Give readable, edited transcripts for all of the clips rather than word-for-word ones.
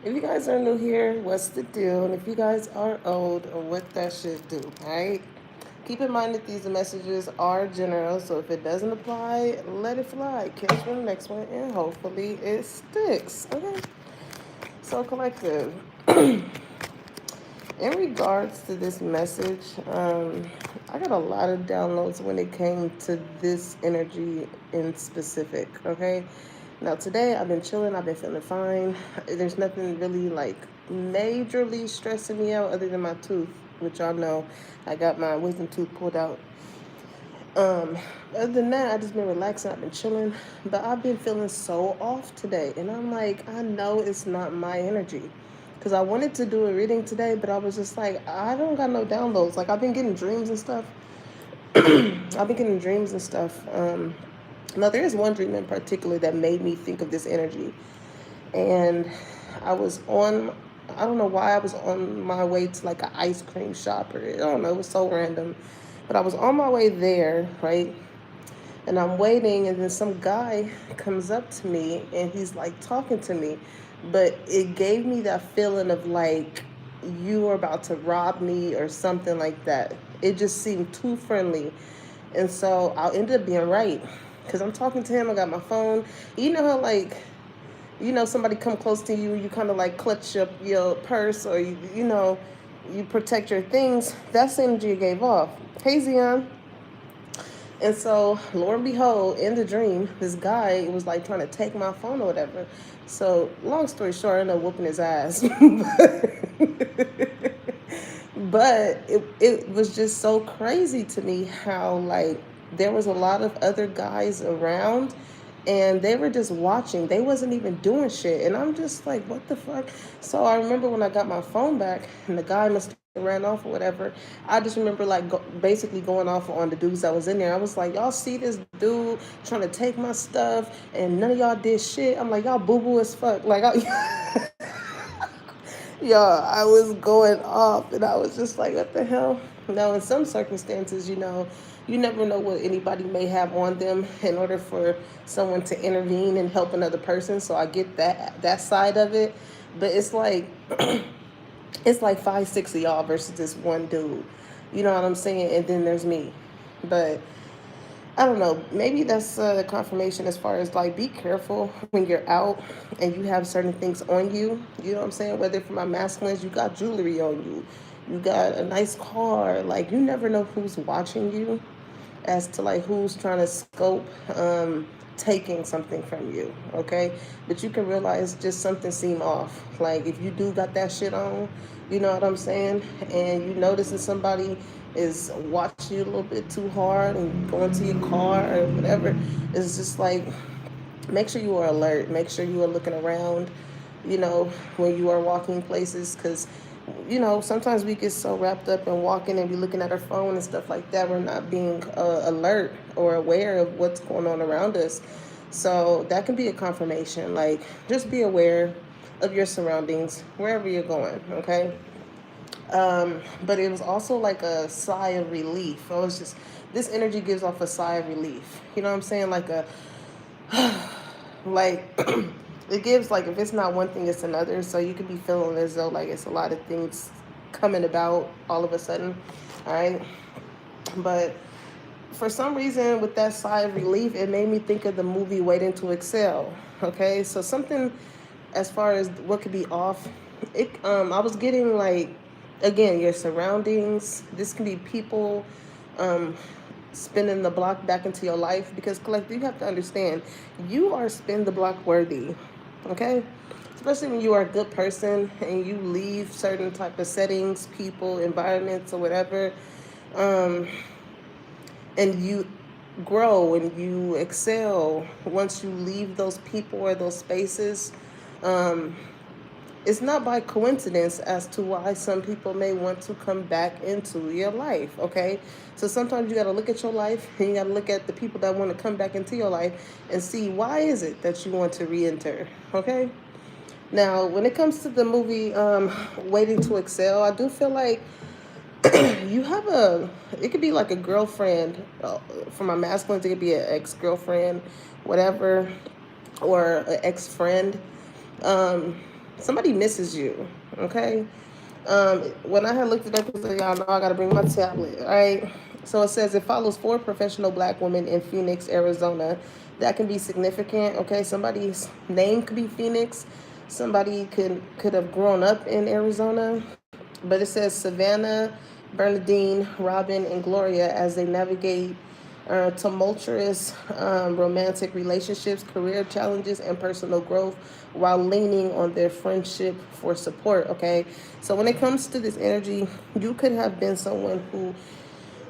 If you guys are new here, what's the deal? And if you guys are old, what that should do, right? Keep in mind that these messages are general, so if it doesn't apply, let it fly. Catch for the next one, and hopefully it sticks. Okay. So, collective. In regards to this message, I got a lot of downloads when it came to this energy in specific. Okay, now today I've been chilling, I've been feeling fine. There's nothing really like majorly stressing me out other than my tooth, which y'all know I got my wisdom tooth pulled out. Um, Other than that, I just been relaxing. I've been chilling, but I've been feeling so off today, and I'm like, I know it's not my energy, because I wanted to do a reading today, but I was just like, I don't got no downloads. Like I've been getting dreams and stuff. I've been getting dreams and stuff. Now there is one dream in particular that made me think of this energy, and I was on. I don't know why I was on my way to like an ice cream shop, or I don't know. It was so random, but I was on my way there, right? And I'm waiting, and then some guy comes up to me and he's like talking to me, but it gave me that feeling of like you were about to rob me or something like that. It just seemed too friendly, and so I ended up being right, because I'm talking to him. I got my phone. You know how like, somebody come close to you, you kind of like clutch your purse, or you protect your things. That's the energy it gave off. Hey, Zion. And so, lo and behold, in the dream, this guy was like trying to take my phone or whatever. So, long story short, I ended up whooping his ass. But it was just so crazy to me how, like, there was a lot of other guys around, and they were just watching. They wasn't even doing shit. And I'm just like, what the fuck? So I remember when I got my phone back and the guy must have ran off or whatever. I just remember like basically going off on the dudes that was in there. I was like, y'all see this dude trying to take my stuff and none of y'all did shit. I'm like, y'all boo boo as fuck. Like, y'all, I was going off, and I was just like, what the hell? Now, in some circumstances, you never know what anybody may have on them in order for someone to intervene and help another person. So I get that side of it, but it's like it's like five, six of y'all versus this one dude. You know what I'm saying? And then there's me. But I don't know. Maybe that's the confirmation as far as like be careful when you're out and you have certain things on you. You know what I'm saying? Whether for my masculines, you got jewelry on you, you got a nice car. Like you never know who's watching you, as to like who's trying to scope taking something from you. Okay, but you can realize just something seem off. Like if you do got that shit on, you know what I'm saying, and you noticing somebody is watching you a little bit too hard and going to your car or whatever, it's just like make sure you are alert, make sure you are looking around, when you are walking places, because sometimes we get so wrapped up in walking and be looking at our phone and stuff like that, we're not being alert or aware of what's going on around us. So that can be a confirmation. Like, just be aware of your surroundings wherever you're going, okay? But it was also like a sigh of relief. I was just, this energy gives off a sigh of relief. You know what I'm saying? Like a, like, it gives, like, if it's not one thing, it's another. So you could be feeling as though like it's a lot of things coming about all of a sudden. All right. But for some reason, with that sigh of relief, it made me think of the movie Waiting to Excel. Okay. So something as far as what could be off, I was getting like, again, your surroundings. This can be people um spinning the block back into your life, because collective, you have to understand, you are spin the block worthy. Okay, especially when you are a good person and you leave certain type of settings, people, environments, or whatever, um and you grow and you excel once you leave those people or those spaces. um it's not by coincidence as to why some people may want to come back into your life, okay? So sometimes you got to look at your life and you got to look at the people that want to come back into your life and see why is it that you want to re-enter, okay? Now, when it comes to the movie Waiting to Excel, I do feel like you have it could be like a girlfriend. For my masculine, it could be an ex-girlfriend, whatever, or an ex-friend. Um, somebody misses you, okay? When I had looked it up, because y'all know I gotta bring my tablet, all right? So it says it follows 4 professional black women in Phoenix, Arizona. That can be significant, okay? Somebody's name could be Phoenix. Somebody could have grown up in Arizona, but it says Savannah, Bernadine, Robin, and Gloria as they navigate tumultuous romantic relationships, career challenges, and personal growth while leaning on their friendship for support. Okay, so when it comes to this energy, you could have been someone who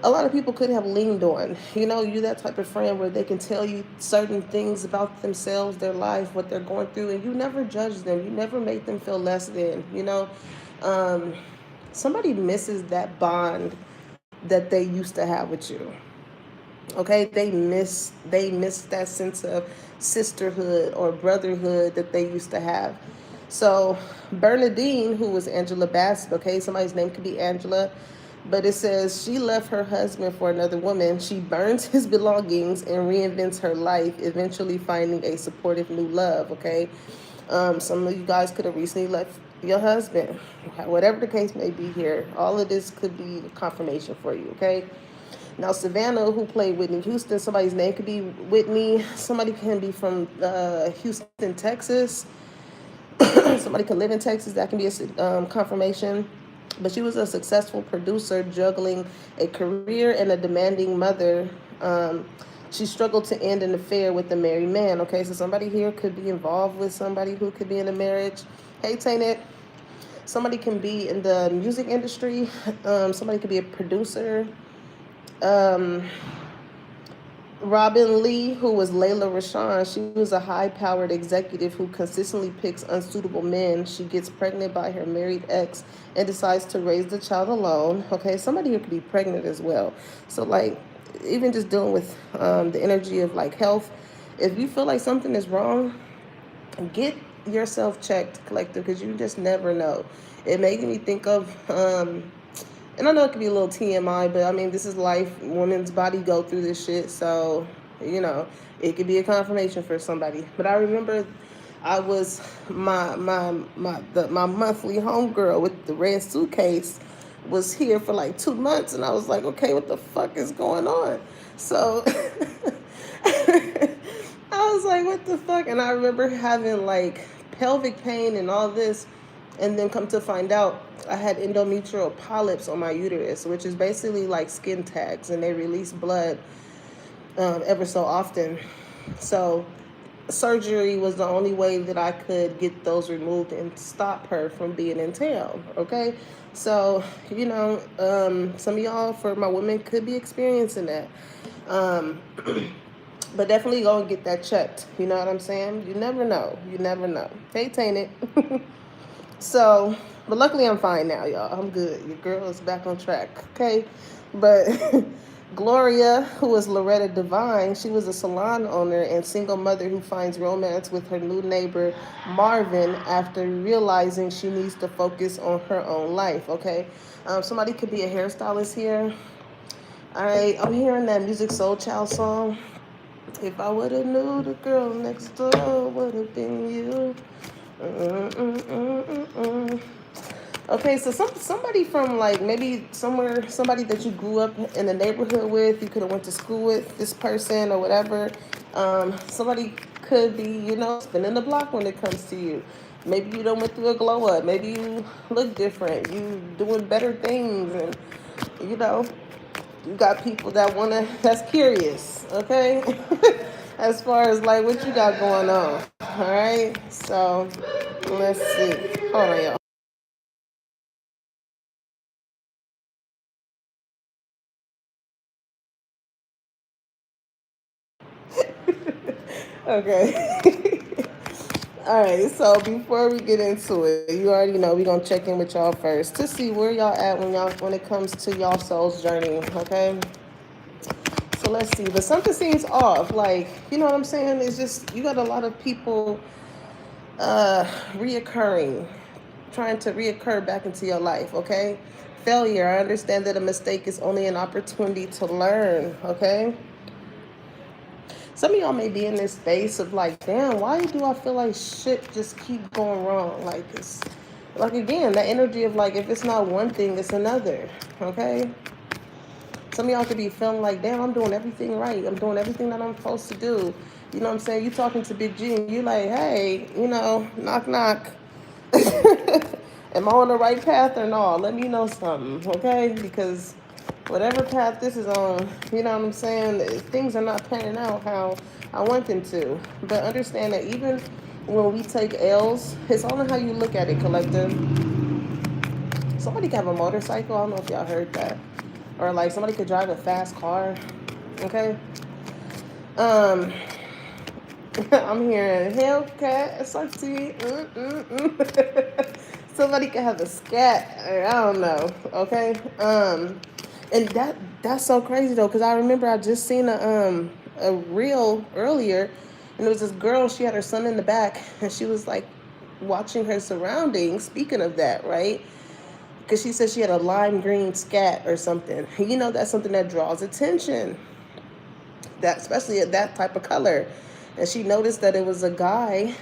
a lot of people could have leaned on. You know, you that type of friend where they can tell you certain things about themselves, their life, what they're going through, and you never judge them. You never make them feel less than. You know, um, somebody misses that bond that they used to have with you. Okay, they miss that sense of sisterhood or brotherhood that they used to have. So Bernadine, who was Angela Bassett, okay, somebody's name could be Angela, but it says she left her husband for another woman. She burns his belongings and reinvents her life, eventually finding a supportive new love. Okay, some of you guys could have recently left your husband. Whatever the case may be here, all of this could be confirmation for you. Okay. Now, Savannah, who played Whitney Houston, somebody's name could be Whitney. Somebody can be from Houston, Texas. Somebody can live in Texas. That can be a confirmation. But she was a successful producer, juggling a career and a demanding mother. She struggled to end an affair with a married man. Okay, so somebody here could be involved with somebody who could be in a marriage. Hey, Tainted. Somebody can be in the music industry. Somebody could be a producer. Um, Robin Lee, who was Layla Rashawn, she was a high-powered executive who consistently picks unsuitable men. She gets pregnant by her married ex and decides to raise the child alone. Okay, somebody here could be pregnant as well. So, like, even just dealing with the energy of like health, if you feel like something is wrong, get yourself checked, collective, because you just never know. It made me think of and I know it could be a little TMI, but I mean, this is life. Women's body go through this shit, so you know, it could be a confirmation for somebody. But I remember I was my monthly homegirl with the red suitcase was here for like 2 months, and I was like, okay, what the fuck is going on? So I was like, what the fuck? And I remember having like pelvic pain and all this, and then come to find out I had endometrial polyps on my uterus, which is basically like skin tags, and they release blood ever so often. So surgery was the only way that I could get those removed and stop her from being in town. Okay, so you know, some of y'all, for my women, could be experiencing that. Um, but definitely go and get that checked. You know what I'm saying? You never know. You never know. Hey, Tainted. So, but luckily I'm fine now, y'all. I'm good. Your girl is back on track. Okay. But Gloria, who was Loretta Devine, she was a salon owner and single mother who finds romance with her new neighbor Marvin after realizing she needs to focus on her own life. Okay. Somebody could be a hairstylist here. All right. I'm hearing that Music Soul Child song. If I would have knew the girl next door would have been you. Okay, so somebody from like maybe somewhere, somebody that you grew up in the neighborhood with, you could have went to school with this person or whatever. Somebody could be, you know, spinning the block when it comes to you. Maybe you don't went through a glow up. Maybe you look different. You doing better things, and you know, you got people that's curious. Okay. As far as like what you got going on. All right. So let's see. Hold on, y'all. Okay. All right. So before we get into it, you already know we're gonna check in with y'all first to see where y'all at when it comes to y'all soul's journey. Okay. So let's see. But something seems off. Like, you know what I'm saying? It's just you got a lot of people reoccurring, trying to reoccur back into your life. Okay. Failure. I understand that a mistake is only an opportunity to learn. Okay. Some of y'all may be in this space of like, damn, why do I feel like shit just keep going wrong? Like it's like again, that energy of like if it's not one thing, it's another. Okay? Some of y'all could be feeling like, damn, I'm doing everything right. I'm doing everything that I'm supposed to do. You know what I'm saying? You talking to Big G and you like, hey, knock knock. Am I on the right path or not? Let me know something, okay? Because whatever path this is on, you know what I'm saying? Things are not panning out how I want them to. But understand that even when we take L's, it's only how you look at it, collective. Somebody could have a motorcycle. I don't know if y'all heard that. Or like somebody could drive a fast car, okay? Um, I'm hearing Hellcat, SRT, Somebody could have a scat, or I don't know, okay? And that's so crazy though, because I remember I just seen a reel earlier, and it was this girl. She had her son in the back, and she was like watching her surroundings. Speaking of that, right? Because she said she had a lime green scat or something. You know, that's something that draws attention. That especially at that type of color. And she noticed that it was a guy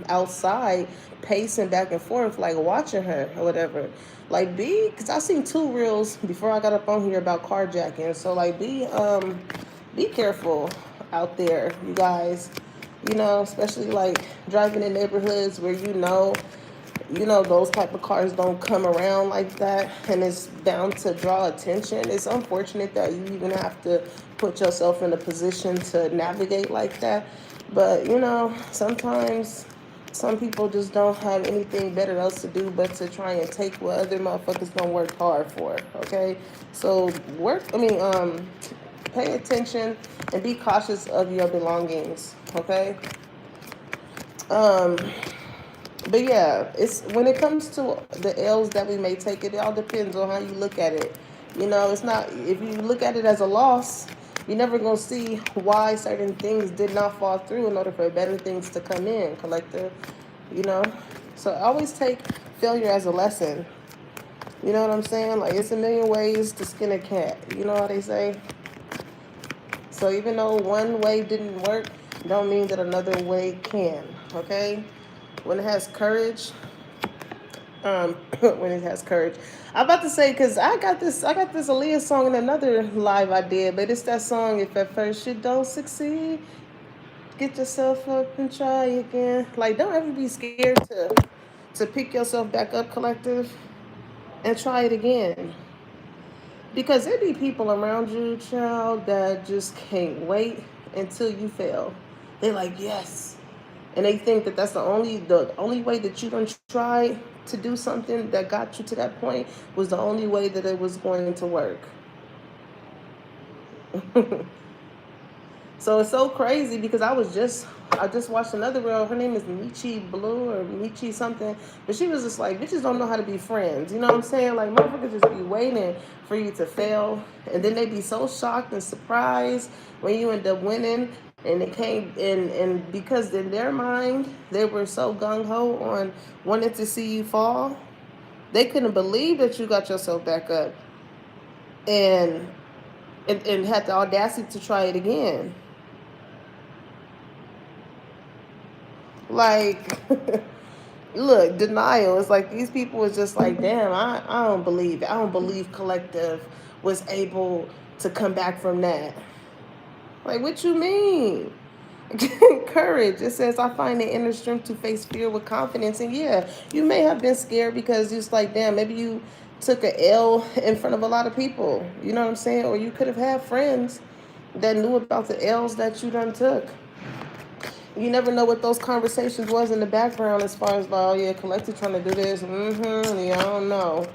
outside pacing back and forth, like watching her or whatever. Like because I seen two reels before I got up on here about carjacking. So like be careful out there, you guys. You know, especially like driving in neighborhoods where those type of cars don't come around like that, and it's bound to draw attention. It's unfortunate that you even have to put yourself in a position to navigate like that, but sometimes some people just don't have anything better else to do but to try and take what other motherfuckers don't work hard for. Okay, so pay attention and be cautious of your belongings. Okay. um but yeah, it's when it comes to the L's that we may take, it all depends on how you look at it. It's not, if you look at it as a loss, you're never gonna see why certain things did not fall through in order for better things to come in, collective. You know? So always take failure as a lesson. You know what I'm saying? Like it's a million ways to skin a cat. You know how they say? So even though one way didn't work, don't mean that another way can. Okay? When it has courage, when it has courage. I'm about to say, because I got this Aaliyah song in another live I did, but it's that song, if at first you don't succeed, get yourself up and try again. Like, don't ever be scared to pick yourself back up, collective, and try it again. Because there be people around you, child, that just can't wait until you fail. They're like, yes. And they think that that's the only way that you done tried to do something that got you to that point was the only way that it was going to work. So it's so crazy because I just watched another girl. Her name is Michi Blue or Michi something, but she was just like, bitches don't know how to be friends. You know what I'm saying? Like motherfuckers just be waiting for you to fail, and then they be so shocked and surprised when you end up winning. And it came and because in their mind they were so gung ho on wanting to see you fall, they couldn't believe that you got yourself back up and and had the audacity to try it again. Like, look, denial. It's like these people was just like, damn, I don't believe it. I don't believe collective was able to come back from that. Like, what you mean? Courage. It says, I find the inner strength to face fear with confidence. And yeah, you may have been scared because it's like, damn, maybe you took a L in front of a lot of people. You know what I'm saying? Or you could have had friends that knew about the L's that you done took. You never know what those conversations was in the background as far as like, oh yeah, collective trying to do this. Yeah, I don't know.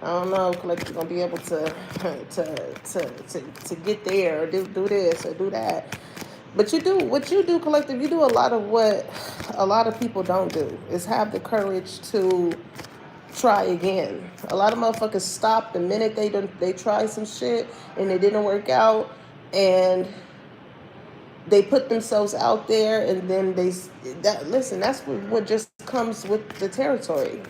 I don't know. Collective gonna be able to to get there or do this or do that. But what you do, collective. You do a lot of what a lot of people don't do is have the courage to try again. A lot of motherfuckers stop the minute they try some shit and it didn't work out, and they put themselves out there, and then that's what just comes with the territory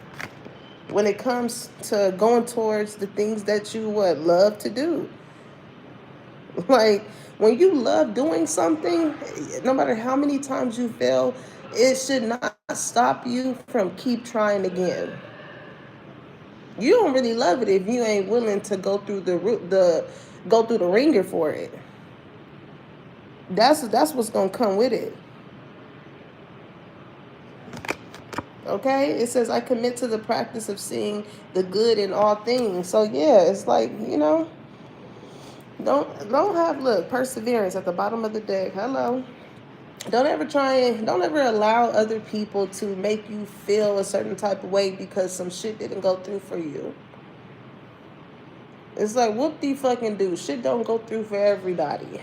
when it comes to going towards the things that you would love to do. Like, when you love doing something, no matter how many times you fail, it should not stop you from keep trying again. You don't really love it if you ain't willing to go through the ringer for it. That's what's gonna come with it. Okay, it says I commit to the practice of seeing the good in all things. So yeah, it's like, don't have, look, perseverance at the bottom of the deck. Hello. Don't ever allow other people to make you feel a certain type of way because some shit didn't go through for you. It's like, whoop de fucking do. Shit don't go through for everybody.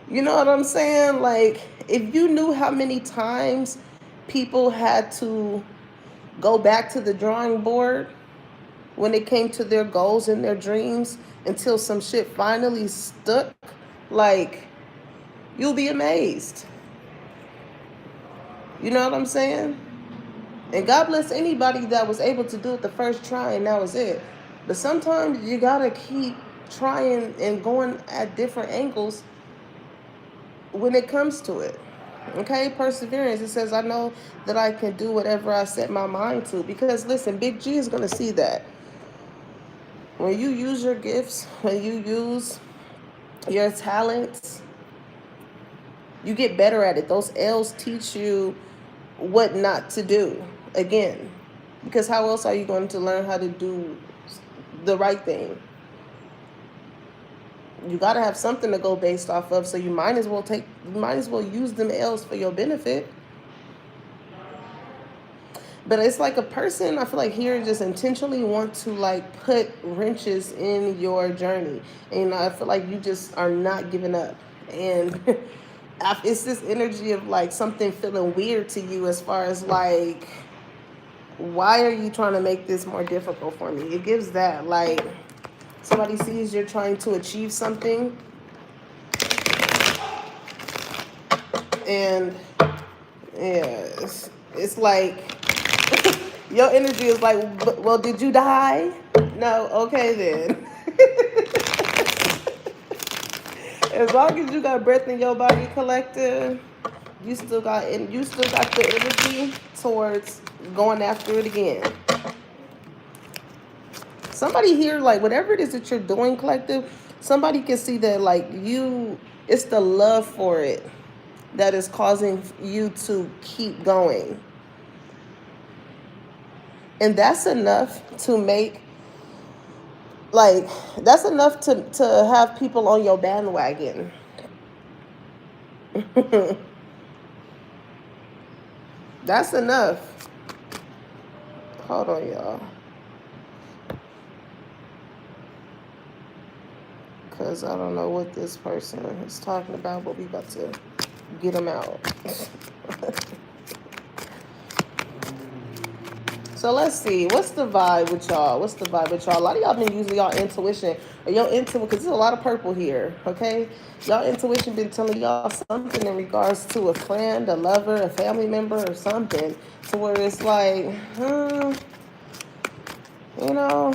You know what I'm saying? Like, if you knew how many times people had to go back to the drawing board when it came to their goals and their dreams until some shit finally stuck, like, you'll be amazed. You know what I'm saying? And God bless anybody that was able to do it the first try and that was it. But sometimes you gotta keep trying and going at different angles when it comes to it. Okay, perseverance. It says, I know that I can do whatever I set my mind to. Because listen, Big G is gonna see that. When you use your gifts, when you use your talents, you get better at it. Those L's teach you what not to do. Again, because how else are you going to learn how to do the right thing? You got to have something to go based off of, so you might as well use them L's for your benefit. But it's like a person, I feel like here, just intentionally want to like put wrenches in your journey. And I feel like you just are not giving up. And it's this energy of like something feeling weird to you, as far as like, why are you trying to make this more difficult for me? It gives that, like, somebody sees you're trying to achieve something, and yeah, it's like your energy is like, well, did you die? No, okay then. As long as you got breath in your body, collective, you still got the energy towards going after it again. Somebody here, like, whatever it is that you're doing, collective, somebody can see that, like, it's the love for it that is causing you to keep going. And that's enough to make, like, that's enough to have people on your bandwagon. That's enough. Hold on, y'all. Because I don't know what this person is talking about, but we about to get them out. So let's see. What's the vibe with y'all? A lot of y'all been using y'all intuition. Or your intuition, because there's a lot of purple here, okay? Y'all intuition been telling y'all something in regards to a friend, a lover, a family member, or something. To where it's like, you know,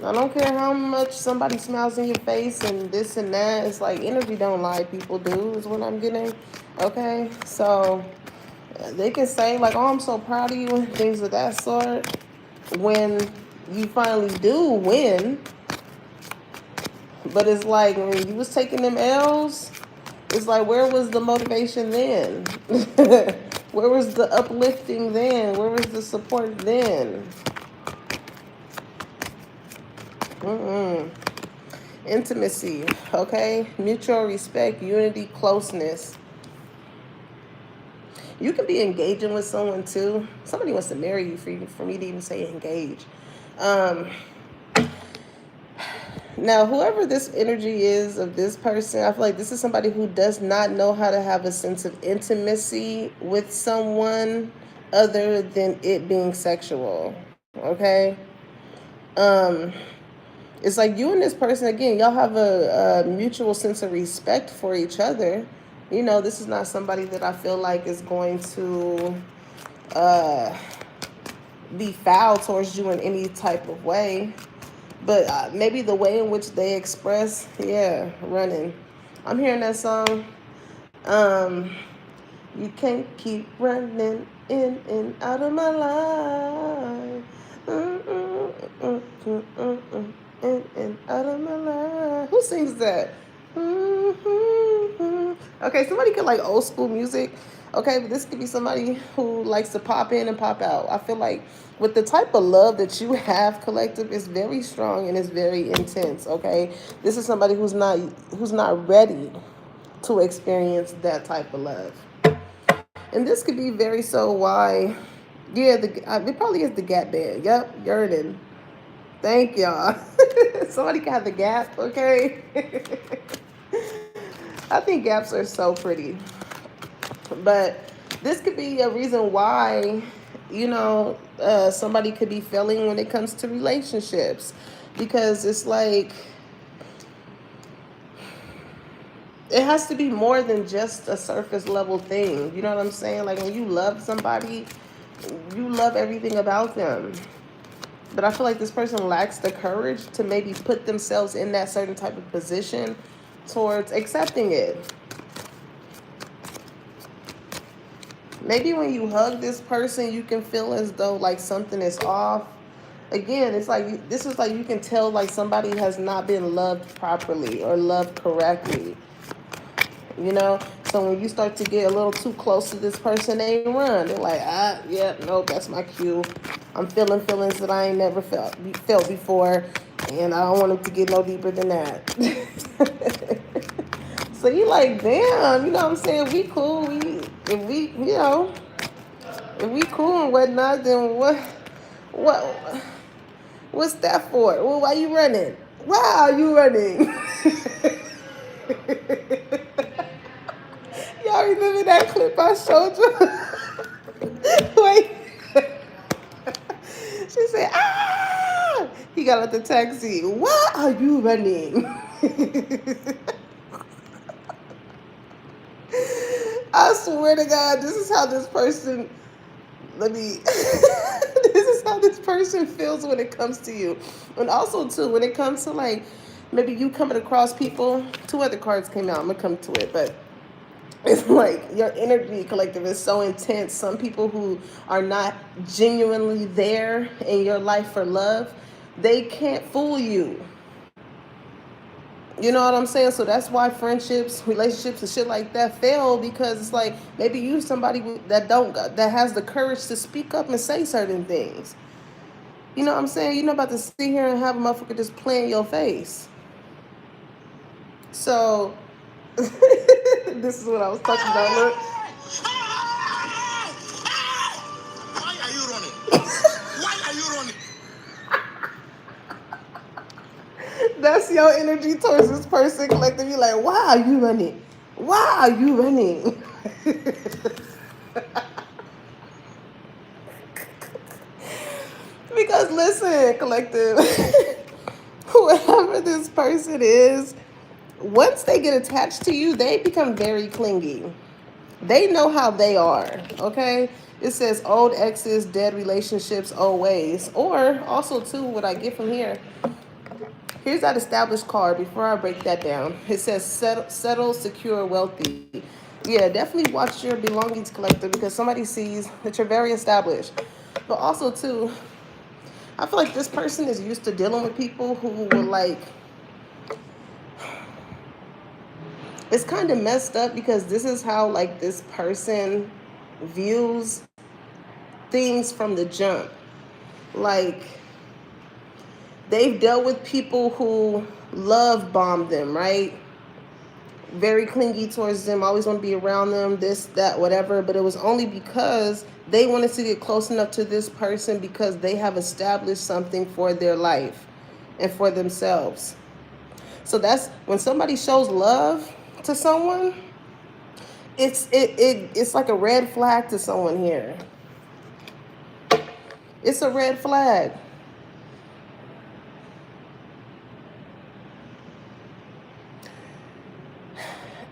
I don't care how much somebody smiles in your face and this and that. It's like, energy don't lie, people do, is what I'm getting. Okay? So they can say, like, oh, I'm so proud of you and things of that sort. When you finally do win. But it's like, when you was taking them L's, it's like, where was the motivation then? Where was the uplifting then? Where was the support then? Intimacy, okay? Mutual respect, unity, closeness. You can be engaging with someone too. Somebody wants to marry you for me to even say engage. Now, whoever this energy is of this person, I feel like this is somebody who does not know how to have a sense of intimacy with someone other than it being sexual, okay? It's like you and this person, again, y'all have a mutual sense of respect for each other. You know, this is not somebody that I feel like is going to be foul towards you in any type of way. But maybe the way in which they express, yeah, running. I'm hearing that song. Um, you can't keep running in and out of my life. In and out of my life. Who sings that? Okay, somebody could like old school music. Okay, but this could be somebody who likes to pop in and pop out. I feel like with the type of love that you have, collective, is very strong and it's very intense. Okay, this is somebody who's not ready to experience that type of love. And this could be very so why, yeah, it probably is the Gap Band. Yep, Yerden. Thank y'all. Somebody got the Gap, okay? I think Gaps are so pretty. But this could be a reason why, somebody could be failing when it comes to relationships. Because it's like, it has to be more than just a surface level thing. You know what I'm saying? Like when you love somebody, you love everything about them. But I feel like this person lacks the courage to maybe put themselves in that certain type of position towards accepting it. Maybe when you hug this person, you can feel as though like something is off. Again, it's like this is like you can tell like somebody has not been loved properly or loved correctly. So when you start to get a little too close to this person, they run. They're like, nope, that's my cue. I'm feeling feelings that I ain't never felt before, and I don't want them to get no deeper than that. So you like, damn, you know what I'm saying? We cool. If we cool and whatnot, then what, what's that for? Well, why you running? Why are you running? Y'all remember that clip I showed you? Wait. She said, He got out the taxi. Why are you running? I swear to God, this is how this person, this is how this person feels when it comes to you. And also, too, when it comes to, like, maybe you coming across people, two other cards came out. I'm going to come to it, but it's like your energy collective is so intense. Some people who are not genuinely there in your life for love, they can't fool you. You know what I'm saying? So that's why friendships, relationships, and shit like that fail, because it's like maybe you somebody that has the courage to speak up and say certain things. You know what I'm saying? You're not about to sit here and have a motherfucker just play in your face. So this is what I was talking about. Look. Why are you running? Why are you running? That's your energy towards this person collectively. Like, why are you running? Why are you running? Because listen, collective, whoever this person is, once they get attached to you, they become very clingy. They know how they are, okay? It says old exes, dead relationships, old ways. Or also, too, what I get from here, here's that established card before I break that down. It says settle, secure, wealthy. Yeah, definitely watch your belongings, collective, because somebody sees that you're very established. But also, too, I feel like this person is used to dealing with people who will like, it's kind of messed up because this is how like this person views things from the jump. Like, they've dealt with people who love bombed them, right? Very clingy towards them, always want to be around them, this, that, whatever. But it was only because they wanted to get close enough to this person because they have established something for their life and for themselves. So that's when somebody shows love to someone, it's like a red flag to someone here. It's a red flag.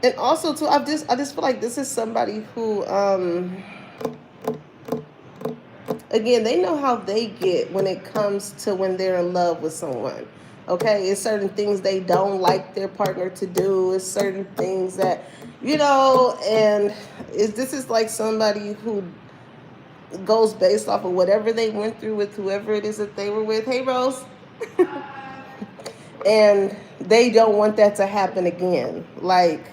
And also too, I just feel like this is somebody who again, they know how they get when it comes to when they're in love with someone. Okay, it's certain things they don't like their partner to do. It's certain things that, you know, and this is like somebody who goes based off of whatever they went through with whoever it is that they were with. Hey, Rose. And they don't want that to happen again. Like,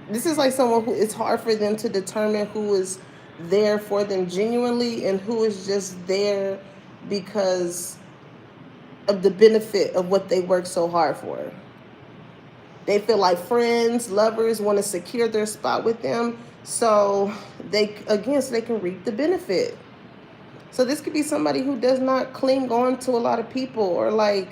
this is like someone who it's hard for them to determine who is there for them genuinely and who is just there because of the benefit of what they work so hard for. They feel like friends, lovers want to secure their spot with them, so they can reap the benefit. So this could be somebody who does not cling on to a lot of people, or like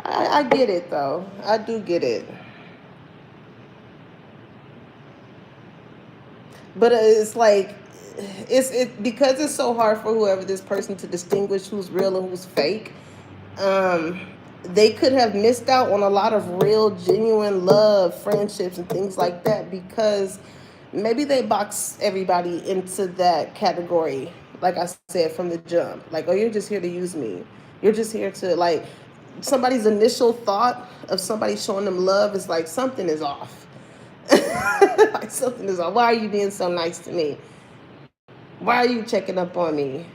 I get it though. I do get it. But it's like because it's so hard for whoever this person to distinguish who's real and who's fake. They could have missed out on a lot of real, genuine love, friendships, and things like that because maybe they box everybody into that category. Like I said from the jump, like, oh, you're just here to use me. You're just here to like. Somebody's initial thought of somebody showing them love is like something is off. Like something is off. Why are you being so nice to me? Why are you checking up on me?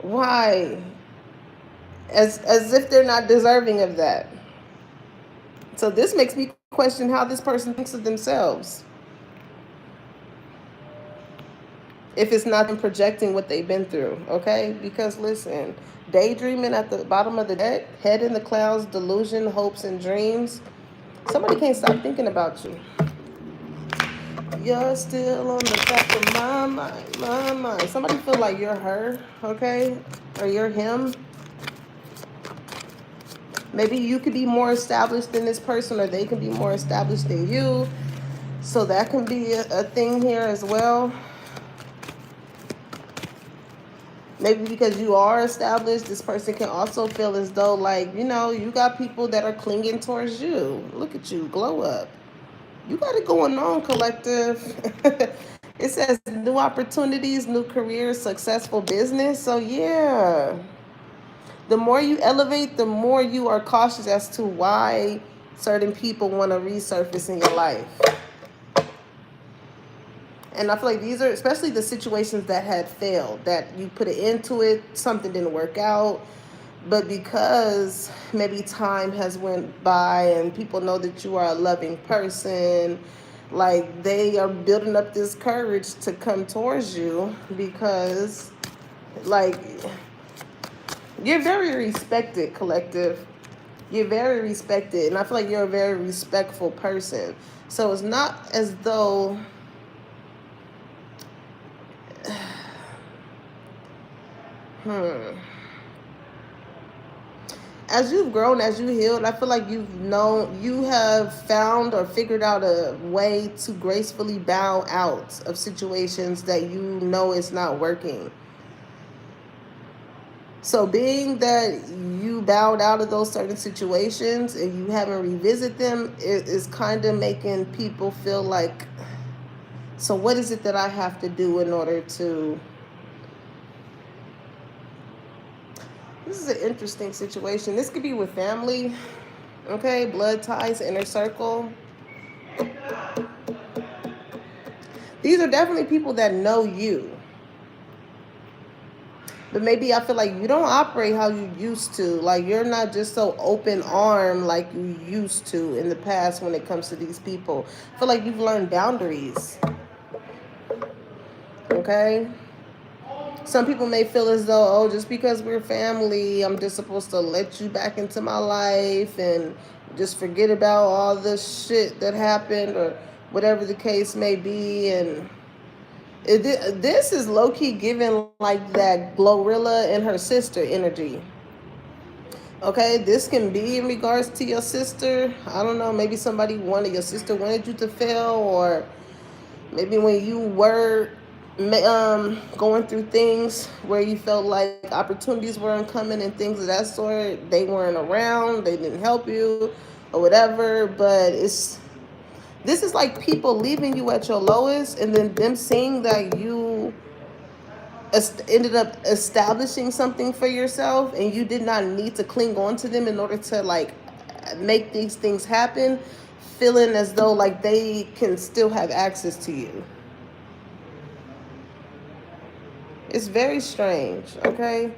Why? As if they're not deserving of that. So this makes me question how this person thinks of themselves. If it's not them projecting what they've been through, okay? Because listen, daydreaming at the bottom of the deck, head in the clouds, delusion, hopes, and dreams. Somebody can't stop thinking about you. You're still on the back of my mind. Somebody feel like you're her, okay? Or you're him. Maybe you could be more established than this person, or they can be more established than you. So that can be a thing here as well. Maybe because you are established, this person can also feel as though, like, you know, you got people that are clinging towards you. Look at you, glow up. You got it going on, collective. It says new opportunities, new careers, successful business. So, yeah. The more you elevate, the more you are cautious as to why certain people want to resurface in your life. And I feel like these are especially the situations that had failed, that you put it into it, something didn't work out. But because maybe time has went by and people know that you are a loving person, like they are building up this courage to come towards you because like you're very respected, collective. You're very respected. And I feel like you're a very respectful person. So it's not as though as you've grown, as you healed, I feel like you have found or figured out a way to gracefully bow out of situations that you know is not working. So being that you bowed out of those certain situations and you haven't revisited them, it is kind of making people feel like, so what is it that I have to do in order to... This is an interesting situation. This could be with family, okay? Blood ties, inner circle. These are definitely people that know you. But maybe I feel like you don't operate how you used to. Like you're not just so open arm like you used to in the past when it comes to these people. I feel like you've learned boundaries. Okay? Some people may feel as though, oh, just because we're family, I'm just supposed to let you back into my life and just forget about all the shit that happened or whatever the case may be. And this is low-key giving like that Glorilla and her sister energy. Okay, this can be in regards to your sister. I don't know, maybe your sister wanted you to fail, or maybe when you were going through things where you felt like opportunities weren't coming and things of that sort, they weren't around, they didn't help you. or whatever. But this is like people leaving you at your lowest, and then them seeing that you ended up establishing something for yourself, and you did not need to cling on to them in order to like make these things happen, feeling as though like they can still have access to you. It's very strange, okay?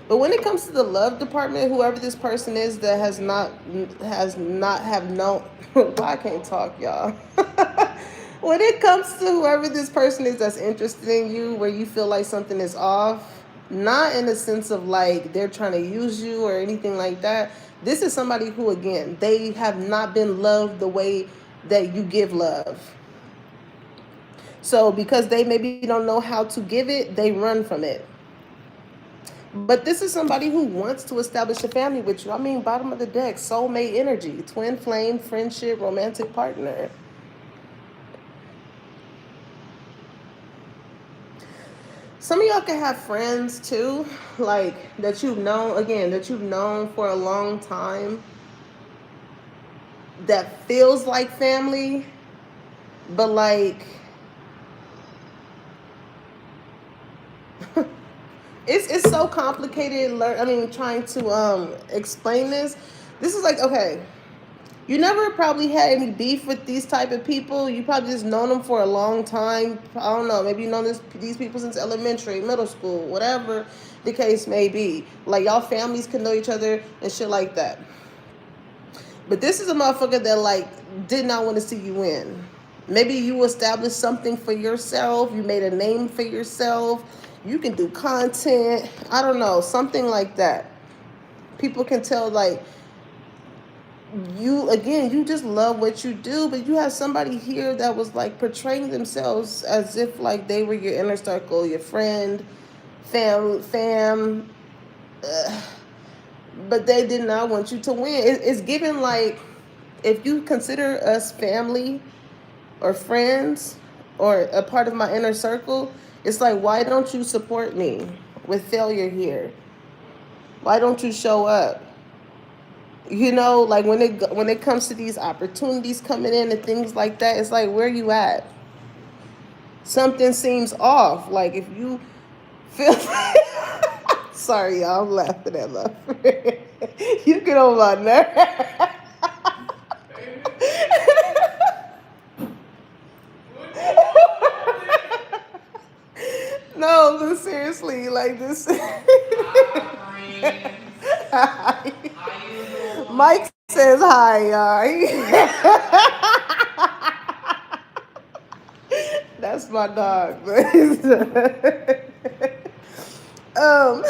But when it comes to the love department, whoever this person is that has not have known well, I can't talk, y'all. When it comes to whoever this person is that's interested in you, where you feel like something is off, not in the sense of like they're trying to use you or anything like that. This is somebody who, again, they have not been loved the way that you give love. So because they maybe don't know how to give it, they run from it. But this is somebody who wants to establish a family with you. I mean, bottom of the deck, soulmate energy, twin flame, friendship, romantic partner. Some of y'all can have friends too, like that you've known, again, that you've known for a long time, that feels like family, but like it's so complicated. I mean, trying to explain this. This is like, okay, you never probably had any beef with these type of people. You probably just known them for a long time. I don't know. Maybe you know these people since elementary, middle school, whatever the case may be. Like y'all families can know each other and shit like that. But this is a motherfucker that like did not want to see you win. Maybe you established something for yourself. You made a name for yourself. You can do content. I don't know, something like that. People can tell like you just love what you do, but you have somebody here that was like portraying themselves as if like they were your inner circle, your friend, fam, but they did not want you to win. It's given like, if you consider us family or friends or a part of my inner circle, it's like, why don't you support me with failure here? Why don't you show up? You know, like when it comes to these opportunities coming in and things like that, it's like, where you at? Something seems off. Like if you feel sorry, y'all, I'm laughing at my friend. You get on my nerve. No, but seriously, like this. Hi. Mike says hi, y'all. That's my dog. um,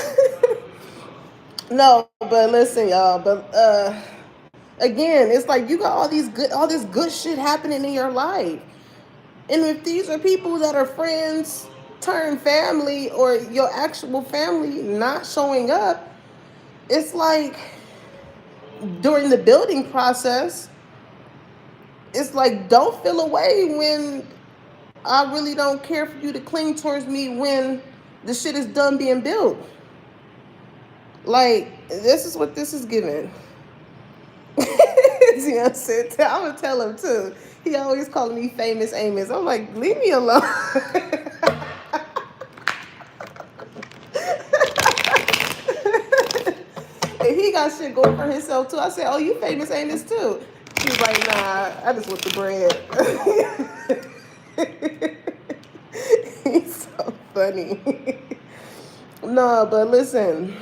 no, but listen, y'all. But again, it's like you got all this good shit happening in your life, and if these are people that are friends turn family or your actual family not showing up, it's like during the building process, it's like, don't feel away when I really don't care for you to cling towards me when the shit is done being built. Like, this is what this is giving. I'm gonna tell him too. He always calling me famous Amos. I'm like, leave me alone. And he got shit going for himself too. I said, oh, you famous Amos too. He's like, nah, I just want the bread. He's so funny. No, but listen.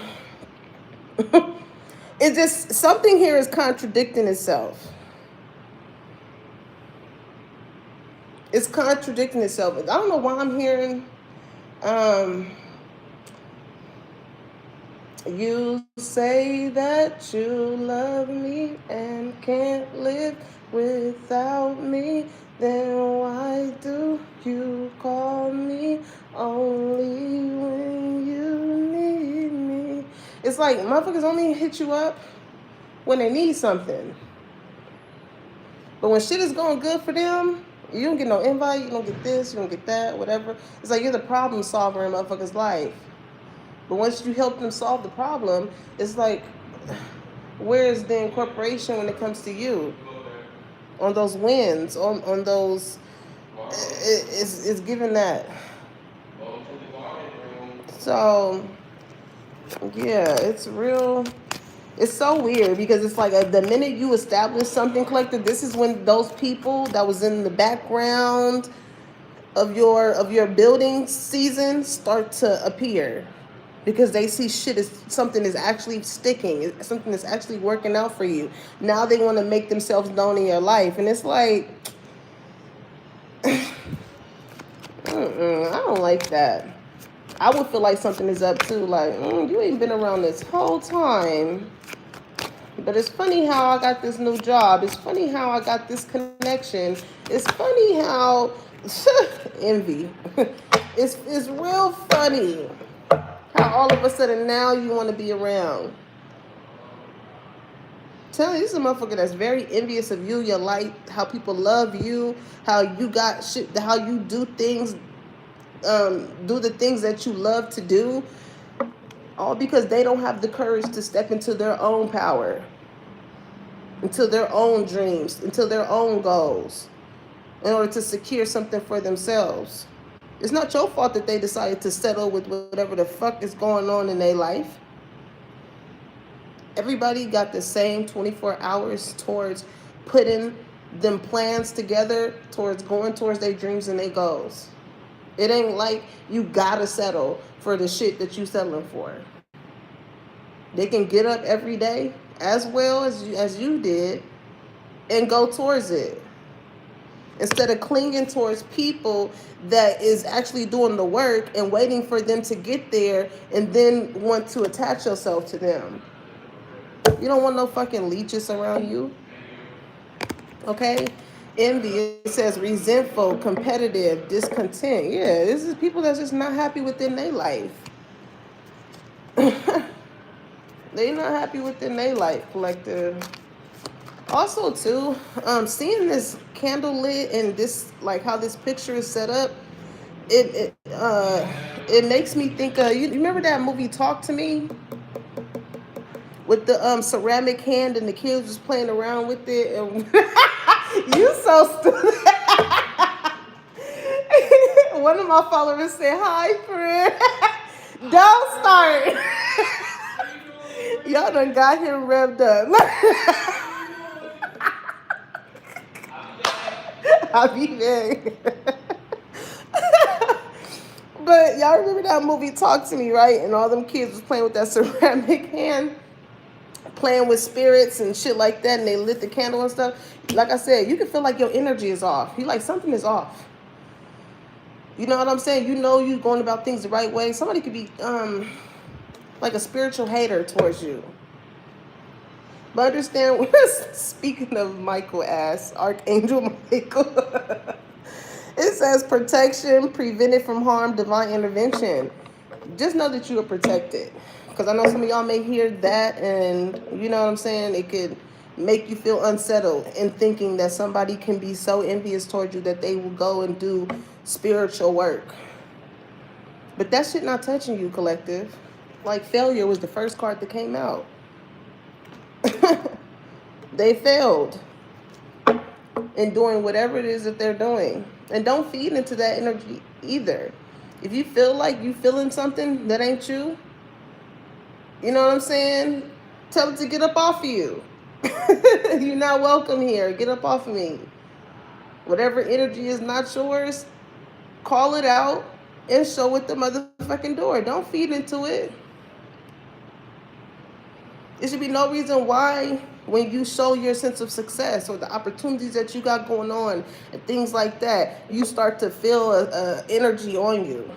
It's just something here is contradicting itself. It's contradicting itself. I don't know why I'm hearing you say that you love me and can't live without me. Then why do you call me only when you need me? It's like motherfuckers only hit you up when they need something. But when shit is going good for them, you don't get no invite, you don't get this, you don't get that, whatever. It's like you're the problem solver in motherfuckers' life. But once you help them solve the problem, it's like, where's the incorporation when it comes to you? On those wins, on those, it's given that. So, yeah, it's real. It's so weird because it's like the minute you establish something collective, this is when those people that was in the background of your building season start to appear, because they see shit is something is actually sticking, something is actually working out for you. Now they want to make themselves known in your life, and it's like, I don't like that. I would feel like something is up too. Like, you ain't been around this whole time. But it's funny how I got this new job. It's funny how I got this connection. It's funny how envy. It's real funny how all of a sudden now you want to be around. Tell you, this is a motherfucker that's very envious of you, your light, how people love you, how you got shit, how you do things, do the things that you love to do, all because they don't have the courage to step into their own power, into their own dreams, into their own goals, in order to secure something for themselves. It's not your fault that they decided to settle with whatever the fuck is going on in their life. Everybody got the same 24 hours towards putting them plans together, towards going towards their dreams and their goals. It ain't like you gotta settle for the shit that you settling for. They can get up every day as well as you did and go towards it, instead of clinging towards people that is actually doing the work and waiting for them to get there and then want to attach yourself to them. You don't want no fucking leeches around you. Okay? Envy, it says resentful, competitive, discontent. Yeah, this is people that's just not happy within their life. They not happy within their life, collective. Also, too, seeing this candle lit and this, like how this picture is set up, it makes me think of, you remember that movie Talk to Me? With the ceramic hand and the kids was playing around with it. And you so stupid. One of my followers said, "Hi, friend." Don't start. Y'all done got him revved up. I'll be back. But y'all remember that movie Talk to Me, right? And all them kids was playing with that ceramic hand, playing with spirits and shit like that, and they lit the candle and stuff. Like I said, you can feel like your energy is off. You like something is off. You know what I'm saying? You know you going about things the right way. Somebody could be like a spiritual hater towards you. But understand, speaking of Michael ass, Archangel Michael, it says protection, prevented from harm, divine intervention. Just know that you are protected. Because I know some of y'all may hear that and, you know what I'm saying, it could make you feel unsettled in thinking that somebody can be so envious towards you that they will go and do spiritual work. But that shit not touching you, collective. Like, failure was the first card that came out. They failed in doing whatever it is that they're doing. And don't feed into that energy either. If you feel like you feeling something that ain't you, you know what I'm saying? Tell it to get up off of you. You're not welcome here. Get up off of me. Whatever energy is not yours, call it out and show it the motherfucking door. Don't feed into it. There should be no reason why when you show your sense of success or the opportunities that you got going on and things like that, you start to feel a energy on you.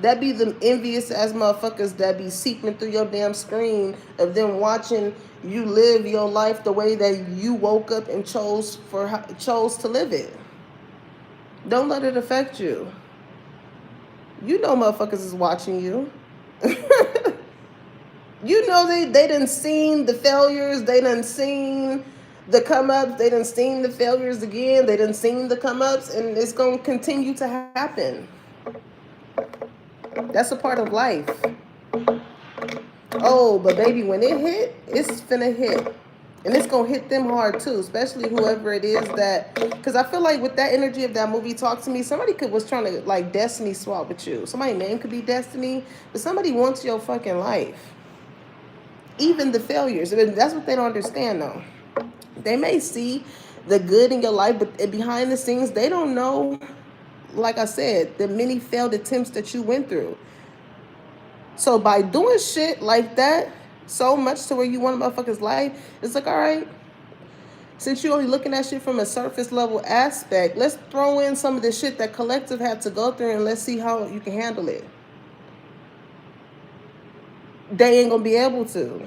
That be the envious ass motherfuckers that be seeping through your damn screen of them watching you live your life the way that you woke up and chose to live it. Don't let it affect you. You know motherfuckers is watching you. You know they done seen the failures, they done seen the come-ups, they done seen the failures again, they done seen the come-ups, and it's going to continue to happen. That's a part of life. Oh, but baby, when it hit, it's finna hit. And it's gonna hit them hard too, especially whoever it is that, because I feel like with that energy of that movie Talk to Me, somebody was trying to like destiny swap with you. Somebody's name could be Destiny, but somebody wants your fucking life. Even the failures. I mean, that's what they don't understand though. They may see the good in your life, but behind the scenes, they don't know, like I said, the many failed attempts that you went through. So by doing shit like that, so much to where you want a motherfucker's life, it's like, all right, since you're only looking at shit from a surface level aspect, let's throw in some of the shit that collective had to go through and let's see how you can handle it. They ain't gonna be able to.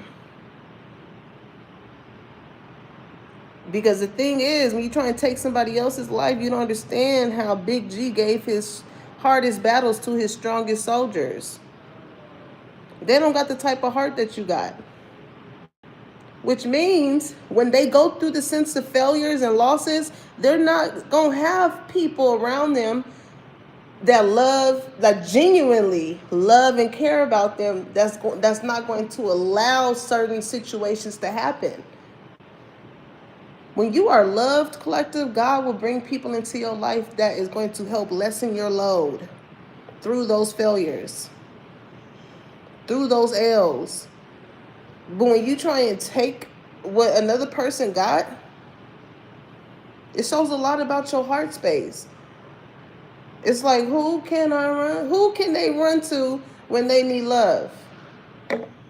Because the thing is, when you try and take somebody else's life, you don't understand how Big G gave his hardest battles to his strongest soldiers. They don't got the type of heart that you got. Which means when they go through the sense of failures and losses, they're not going to have people around them that love, that genuinely love and care about them. That's not going to allow certain situations to happen. When you are loved, collective, God will bring people into your life that is going to help lessen your load through those failures, through those L's. But when you try and take what another person got, it shows a lot about your heart space. It's like, who can I run? Who can they run to when they need love?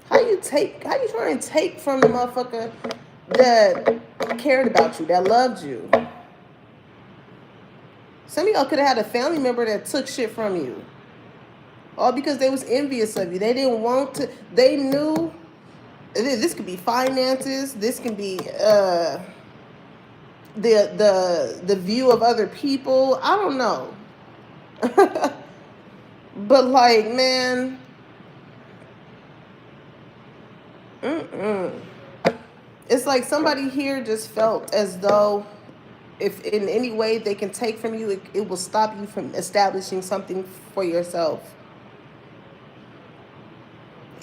How you try and take from the motherfucker that cared about you, that loved you? Some of y'all could have had a family member that took shit from you. All because they was envious of you. They didn't want to, they knew this could be finances, this can be the view of other people. I don't know. But like, man, it's like somebody here just felt as though if in any way they can take from you, it will stop you from establishing something for yourself.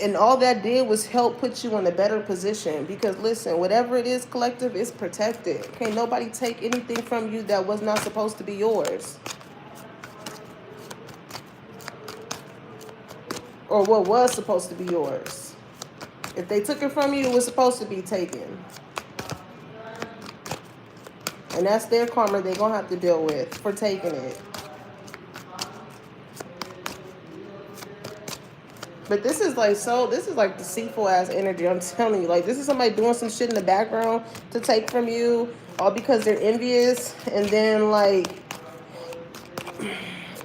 And all that did was help put you in a better position. Because listen, whatever it is, collective, is protected. Can't nobody take anything from you that was not supposed to be yours. Or what was supposed to be yours. If they took it from you, it was supposed to be taken. And that's their karma they're going to have to deal with for taking it. But this is like deceitful ass energy. I'm telling you, like, this is somebody doing some shit in the background to take from you, all because they're envious, and then like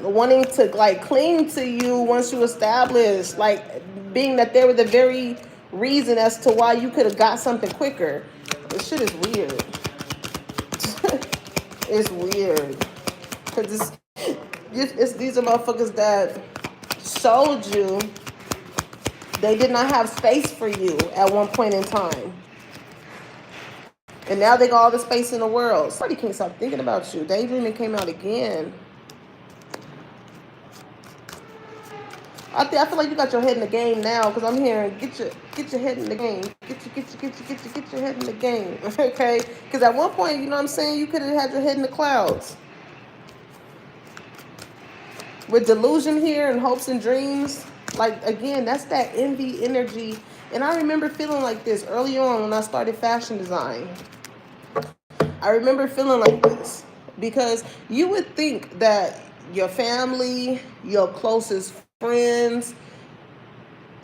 wanting to like cling to you once you establish, like being that they were the very reason as to why you could have got something quicker. This shit is weird. It's weird because it's these are motherfuckers that showed you. They did not have space for you at one point in time. And now they got all the space in the world. Somebody can't stop thinking about you. Daydreaming came out again. I feel like you got your head in the game now because I'm hearing get your head in the game. Get your head in the game. Okay? Because at one point, you know what I'm saying, you could have had your head in the clouds. With delusion here and hopes and dreams. Like, again, that's that envy energy. And I remember feeling like this early on when I started fashion design. I remember feeling like this because you would think that your family, your closest friends,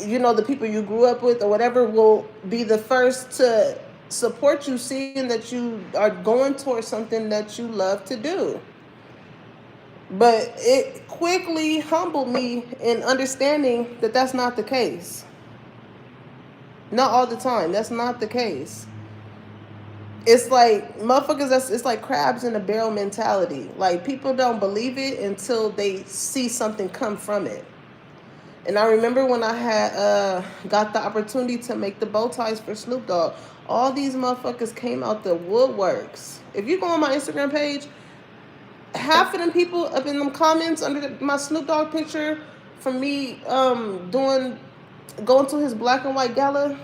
you know, the people you grew up with or whatever will be the first to support you, seeing that you are going towards something that you love to do. But it quickly humbled me in understanding that that's not the case. Not all the time. That's not the case. It's like motherfuckers, it's like crabs in a barrel mentality. Like people don't believe it until they see something come from it. And I remember when I had got the opportunity to make the bow ties for Snoop Dogg, all these motherfuckers came out the woodworks. If you go on my Instagram page, half of them people up in them comments under my Snoop Dogg picture from me going to his black and white gala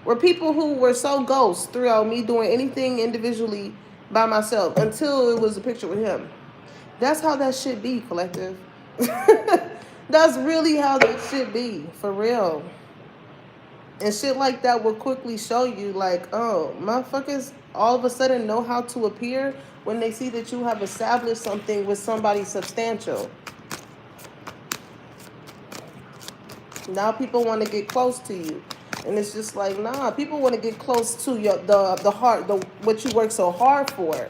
were people who were so ghosts throughout me doing anything individually by myself until it was a picture with him. That's how that should be, collective. That's really how that should be, for real. And shit like that will quickly show you, like, oh, motherfuckers all of a sudden know how to appear when they see that you have established something with somebody substantial. Now people want to get close to you. And it's just like, nah, people want to get close to the heart, what you work so hard for.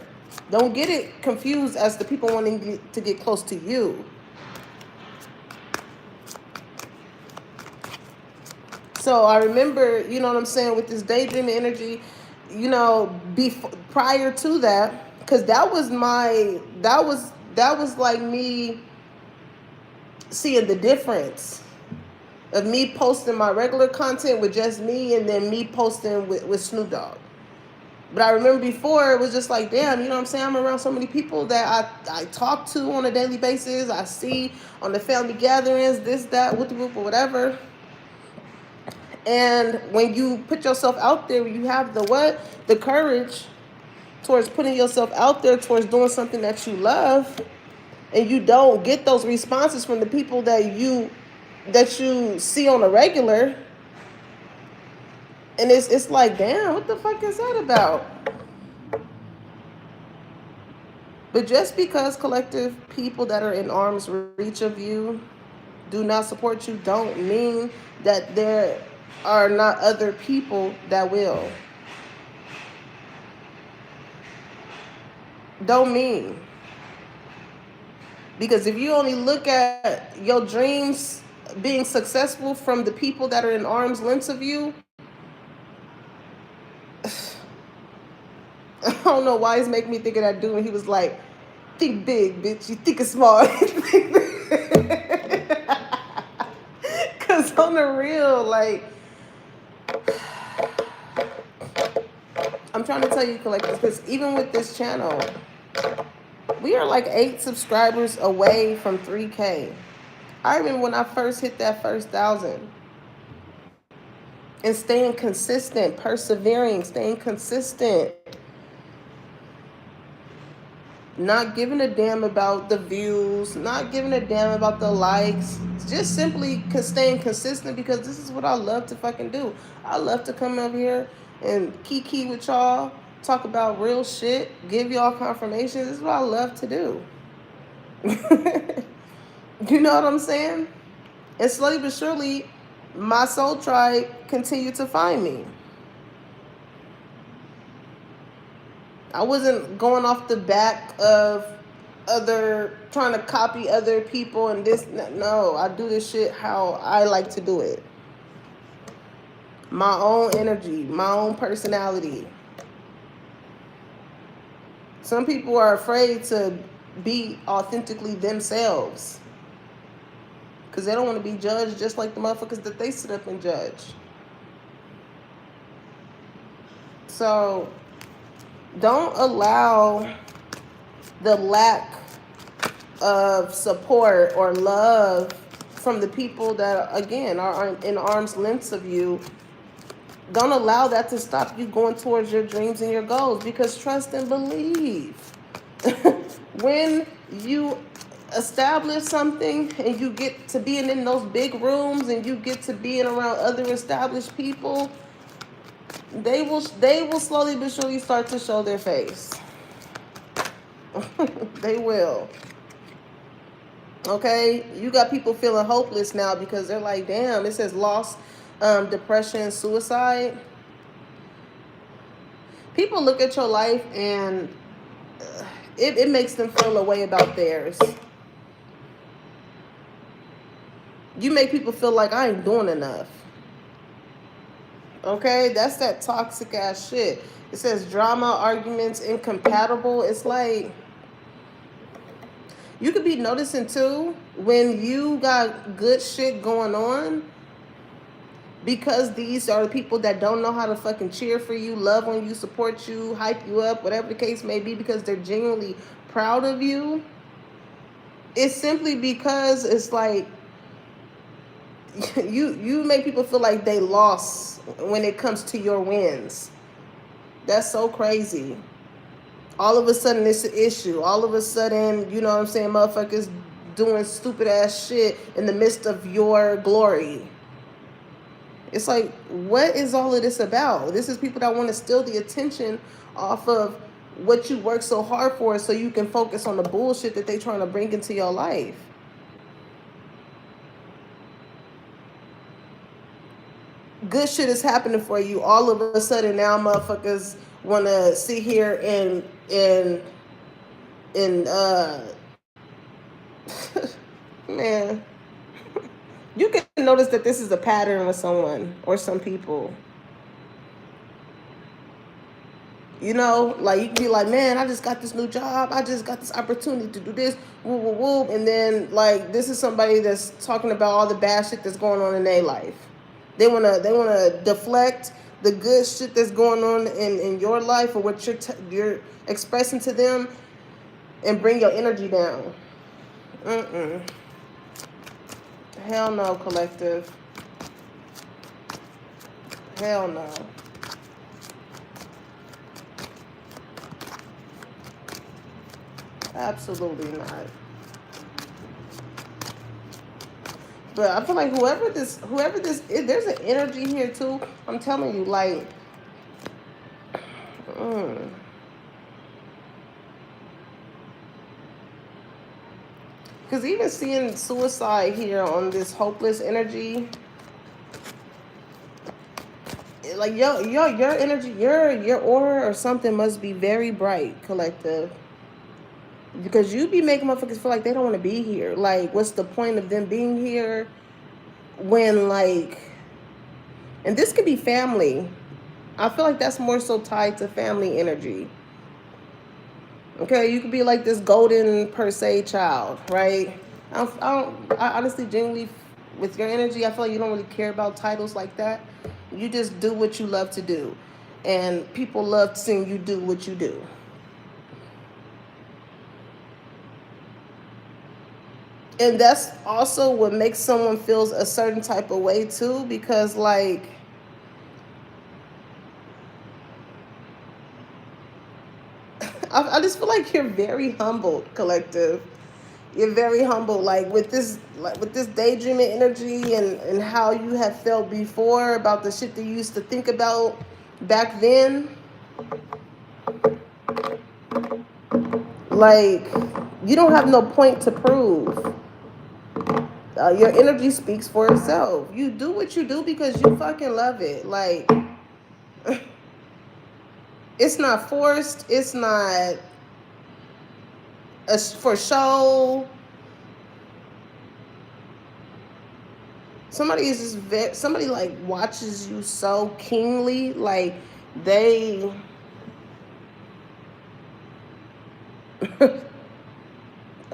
Don't get it confused as the people wanting to get close to you. So I remember, you know what I'm saying, with this daydreaming energy, you know, prior to that, because that was like me seeing the difference of me posting my regular content with just me and then me posting with Snoop Dogg. But I remember before, it was just like, damn, you know what I'm saying? I'm around so many people that I talk to on a daily basis. I see on the family gatherings, this, that, whoop, or whatever. And when you put yourself out there, you have the courage towards putting yourself out there, towards doing something that you love, and you don't get those responses from the people that you see on a regular. And it's like, damn, what the fuck is that about? But just because, collective, people that are in arm's reach of you do not support you, don't mean that there are not other people that will. Don't mean. Because if you only look at your dreams being successful from the people that are in arm's length of you, I don't know why he's making me think of that dude when he was like, think big, bitch. You think it's small. Because on the real, like, I'm trying to tell you, collectors, because even with this channel, we are like 8 subscribers away from 3K. I remember when I first hit that first 1,000. And staying consistent, persevering, staying consistent. Not giving a damn about the views, not giving a damn about the likes. Just simply staying consistent, because this is what I love to fucking do. I love to come up here and kiki with y'all, talk about real shit, give y'all confirmations. This is what I love to do. You know what I'm saying? And slowly but surely, my soul tribe continued to find me. I wasn't going off the back of trying to copy other people and this. No, I do this shit how I like to do it. My own energy, my own personality. Some people are afraid to be authentically themselves because they don't want to be judged just like the motherfuckers that they sit up and judge. So don't allow the lack of support or love from the people that, again, are in arm's length of you. Don't allow that to stop you going towards your dreams and your goals, because trust and believe. When you establish something and you get to being in those big rooms and you get to being around other established people, they will slowly but surely start to show their face. They will. Okay? You got people feeling hopeless now because they're like, damn, it says loss, depression, suicide. People look at your life and it makes them feel a way about theirs. You make people feel like I ain't doing enough. Okay, that's that toxic ass shit. It says drama, arguments, incompatible. It's like, you could be noticing too when you got good shit going on, because these are the people that don't know how to fucking cheer for you, love on you, support you, hype you up, whatever the case may be, because they're genuinely proud of you. It's simply because it's like you make people feel like they lost when it comes to your wins. That's so crazy. All of a sudden it's an issue. All of a sudden, you know what I'm saying, motherfuckers doing stupid ass shit in the midst of your glory. It's like, what is all of this about? This is people that want to steal the attention off of what you work so hard for so you can focus on the bullshit that they trying to bring into your life. Good shit is happening for you. All of a sudden now motherfuckers want to sit here and man, you can notice that this is a pattern with someone or some people. You know, like you can be like, man, I just got this new job. I just got this opportunity to do this, woo, woo, woo. And then like this is somebody that's talking about all the bad shit that's going on in their life. They wanna deflect the good shit that's going on in your life or what you're expressing to them and bring your energy down. Hell no, collective. Hell no. Absolutely not. But I feel like whoever this is, there's an energy here too. I'm telling you, like, because even seeing suicide here on this hopeless energy, like your energy, your aura or something must be very bright, collective. Because you be making motherfuckers feel like they don't want to be here. Like, what's the point of them being here when, like, and this could be family. I feel like that's more so tied to family energy. Okay, you could be like this golden per se child, right? I honestly, genuinely, with your energy, I feel like you don't really care about titles like that. You just do what you love to do, and people love seeing you do what you do. And that's also what makes someone feels a certain type of way too, because like I just feel like you're very humble, collective. You're very humble, like with this daydreaming energy and how you have felt before about the shit that you used to think about back then. Like, you don't have no point to prove. Your energy speaks for itself. You do what you do because you fucking love it. Like, it's not forced. It's not for show. Somebody is just somebody like watches you so keenly, like they I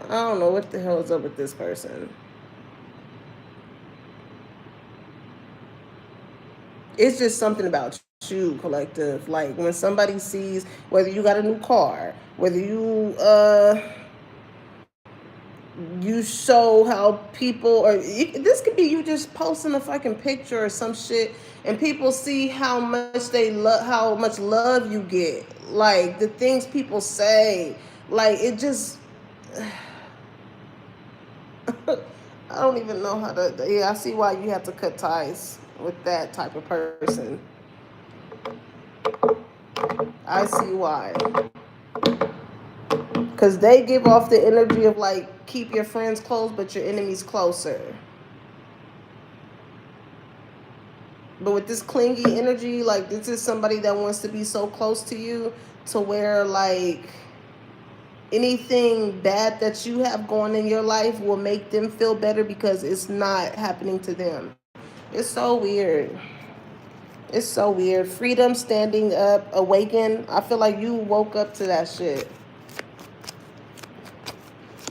don't know what the hell is up with this person. It's just something about you, collective. Like when somebody sees whether you got a new car, whether you show how people, or this could be you just posting a fucking picture or some shit, and people see how much how much love you get, like the things people say, like it just. I don't even know how to. Yeah, I see why you have to cut ties with that type of person. I see why. Because they give off the energy of like, keep your friends close, but your enemies closer. But with this clingy energy, like this is somebody that wants to be so close to you to where like anything bad that you have going in your life will make them feel better because it's not happening to them. It's so weird. It's so weird. Freedom, standing up, awaken. I feel like you woke up to that shit.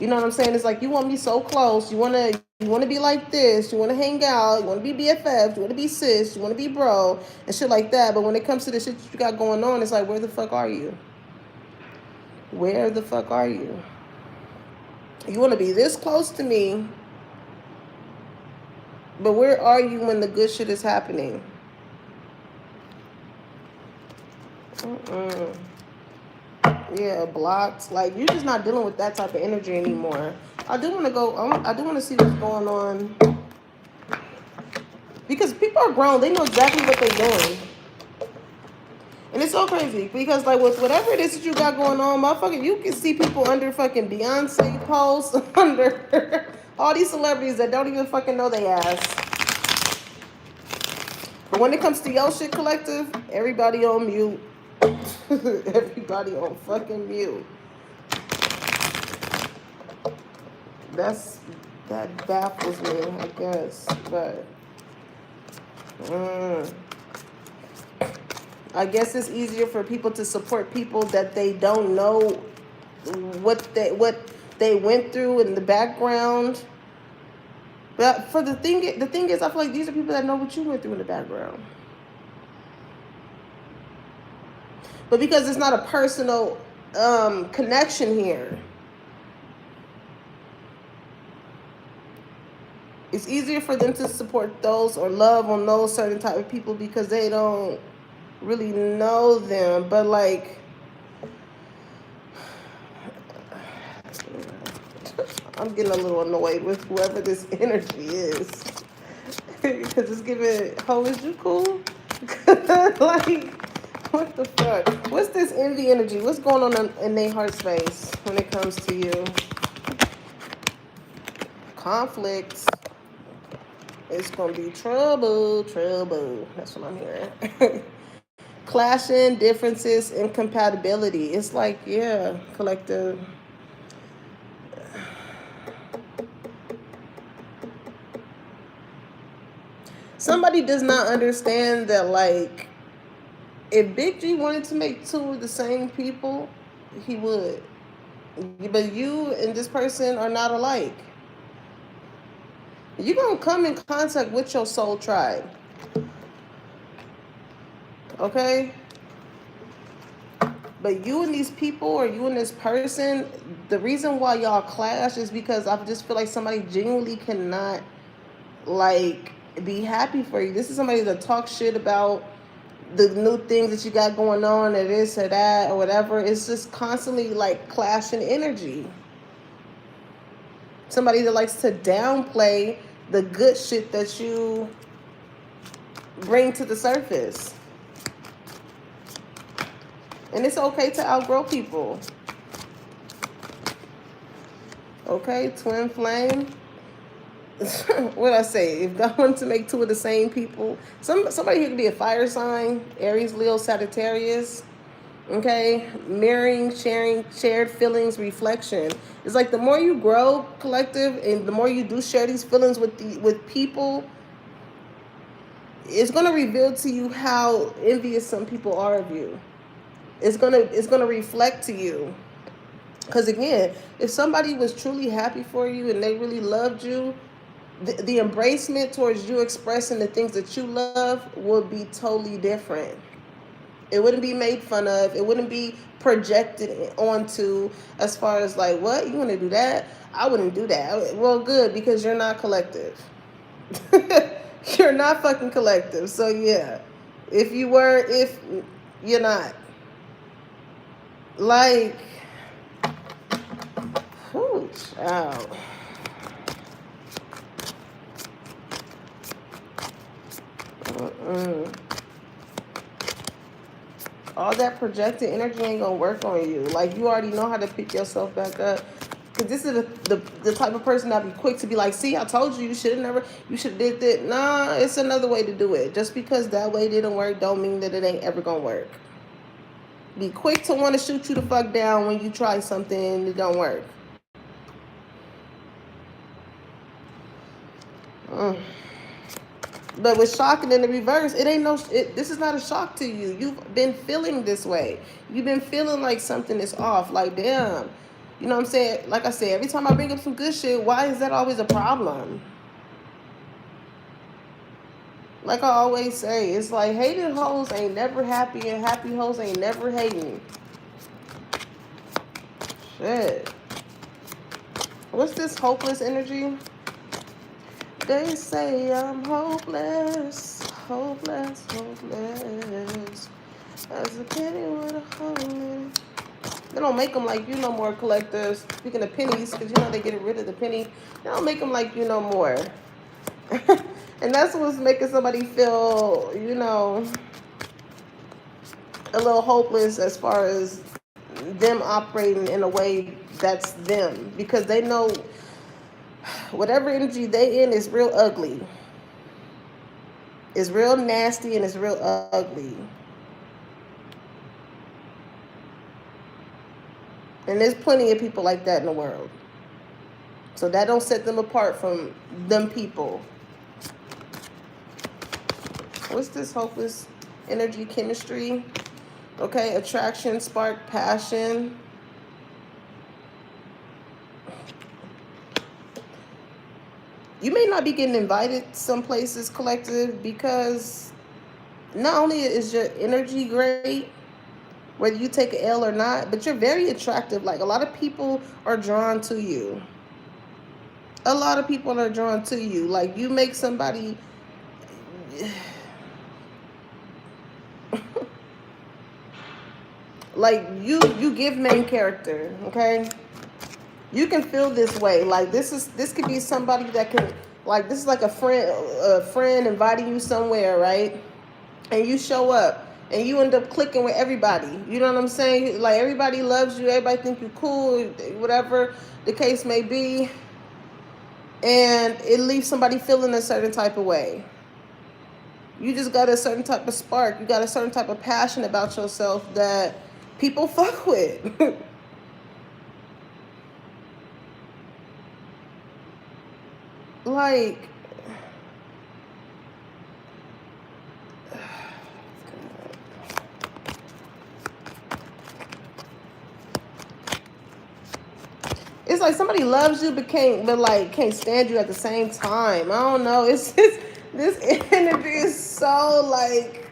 You know what I'm saying? It's like you want me so close. You wanna be like this. You wanna hang out. You wanna be BFF. You wanna be sis. You wanna be bro and shit like that. But when it comes to the shit you got going on, it's like, where the fuck are you? Where the fuck are you? You wanna be this close to me, But where are you when the good shit is happening? Mm-mm. Yeah, blocked. Like, you're just not dealing with that type of energy anymore. I do want to go. I do want to see what's going on, because people are grown. They know exactly what they're doing. And it's so crazy because, like, with whatever it is that you got going on, motherfucker, you can see people under fucking Beyonce posts, under all these celebrities that don't even fucking know they ass. But when it comes to your shit, collective, everybody on mute. Everybody on fucking mute. That baffles me, I guess. But I guess it's easier for people to support people that they don't know what they went through in the background. But for the thing is, I feel like these are people that know what you went through in the background. But because it's not a personal connection here, it's easier for them to support those or love on those certain type of people because they don't really know them. But like, I'm getting a little annoyed with whoever this energy is. Because it's giving, oh, is you cool? Like, what the fuck? What's this envy energy? What's going on in their heart space when it comes to you? Conflicts. It's gonna be trouble. That's what I'm hearing. Clashing, differences, incompatibility. It's like, yeah, collective. Somebody does not understand that, like, if Big G wanted to make two of the same people, he would. But you and this person are not alike. You're going to come in contact with your soul tribe. Okay? But you and these people, or you and this person, the reason why y'all clash is because I just feel like somebody genuinely cannot, like, be happy for you. This is somebody that talks shit about the new things that you got going on, or this or that or whatever. It's just constantly like clashing energy. Somebody that likes to downplay the good shit that you bring to the surface. And it's okay to outgrow people. Okay, twin flame. What did I say? If God wanted to make two of the same people, somebody here could be a fire sign, Aries, Leo, Sagittarius. Okay, mirroring, sharing, shared feelings, reflection. It's like the more you grow, collective, and the more you do share these feelings with people, it's gonna reveal to you how envious some people are of you. It's gonna reflect to you. Because again, if somebody was truly happy for you and they really loved you, the embracement towards you expressing the things that you love would be totally different. It wouldn't be made fun of. It wouldn't be projected onto, as far as like, what? You want to do that? I wouldn't do that. Well, good, because you're not collective. You're not fucking collective. So yeah, if you're not. Like, whew, child. All that projected energy ain't gonna work on you. Like, you already know how to pick yourself back up. Because this is the type of person that be quick to be like, see, I told you, you should have did that. Nah, it's another way to do it. Just because that way didn't work don't mean that it ain't ever gonna work. Be quick to want to shoot you the fuck down when you try something and it don't work. But with shocking in the reverse, it ain't no. This is not a shock to you. You've been feeling this way. You've been feeling like something is off. Like, damn, you know what I'm saying? Like I said, every time I bring up some good shit, why is that always a problem? Like I always say, it's like hating hoes ain't never happy, and happy hoes ain't never hating. Shit. What's this hopeless energy? They say I'm hopeless, hopeless, hopeless. As a penny with a hole in it. They don't make them like you no more, collectors. Speaking of pennies, because you know they get rid of the penny. They don't make them like you no more. And that's what's making somebody feel, you know, a little hopeless as far as them operating in a way that's them. Because they know whatever energy they in is real ugly. It's real nasty and it's real ugly. And there's plenty of people like that in the world. So that don't set them apart from them people. What's this hopeless energy chemistry? Okay, attraction, spark, passion. You may not be getting invited some places, collective, because not only is your energy great, whether you take an L or not, but you're very attractive. Like, a lot of people are drawn to you. A lot of people are drawn to you. Like, you make somebody... like, you give main character, okay? You can feel this way. Like, this could be somebody that can, like, this is like a friend inviting you somewhere, right? And you show up and you end up clicking with everybody. You know what I'm saying? Like, everybody loves you, everybody think you cool, whatever the case may be. And it leaves somebody feeling a certain type of way. You just got a certain type of spark. You got a certain type of passion about yourself that people fuck with. Like, it's like somebody loves you but can't stand you at the same time. I don't know. It's just, this energy is so like,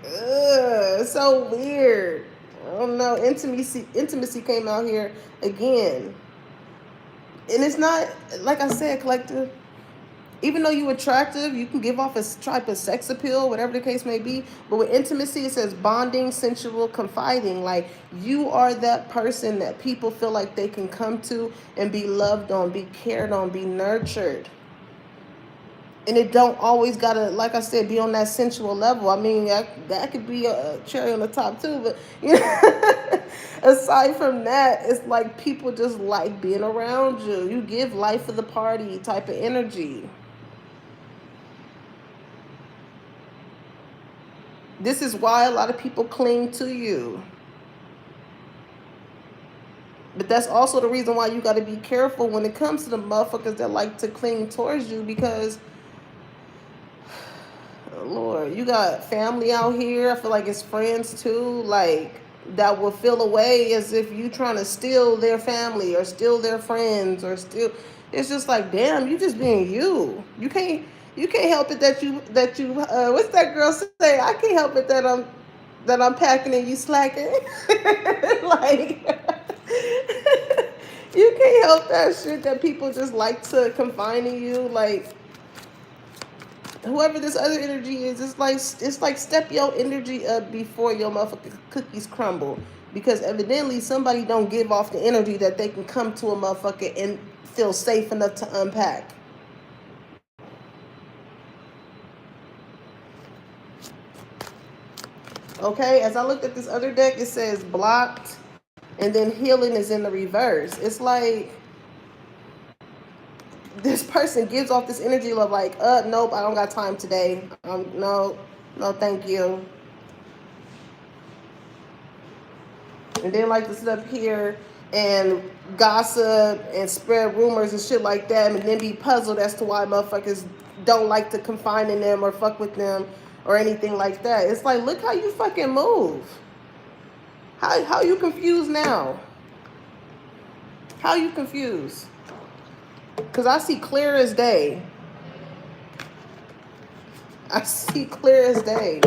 so weird. I don't know. Intimacy came out here again. And it's not, like I said, collective. Even though you're attractive, you can give off a type of sex appeal, whatever the case may be. But with intimacy, it says bonding, sensual, confiding. Like, you are that person that people feel like they can come to and be loved on, be cared on, be nurtured. And it don't always gotta, like I said, be on that sensual level. I mean, that could be a cherry on the top too. But you know, aside from that, it's like people just like being around you. You give life of the party type of energy. This is why a lot of people cling to you. But that's also the reason why you got to be careful when it comes to the motherfuckers that like to cling towards you, because, Lord, you got family out here. I feel like it's friends too, like, that will feel away as if you trying to steal their family or steal their friends or steal. It's just like, damn, you just being you. You can't help it that you what's that girl say? I can't help it that I'm packing and you slacking. Like, you can't help that shit that people just like to confine in you. Like, whoever this other energy is, it's like step your energy up before your motherfucking cookies crumble. Because evidently somebody don't give off the energy that they can come to a motherfucker and feel safe enough to unpack. Okay, as I looked at this other deck, it says blocked, and then healing is in the reverse. It's like this person gives off this energy of like, nope, I don't got time today. No, thank you. And then like to sit up here and gossip and spread rumors and shit like that, and then be puzzled as to why motherfuckers don't like to confine in them or fuck with them or anything like that. It's like, look how you fucking move. How you confused now? How you confused? Because I see clear as day. I see clear as day.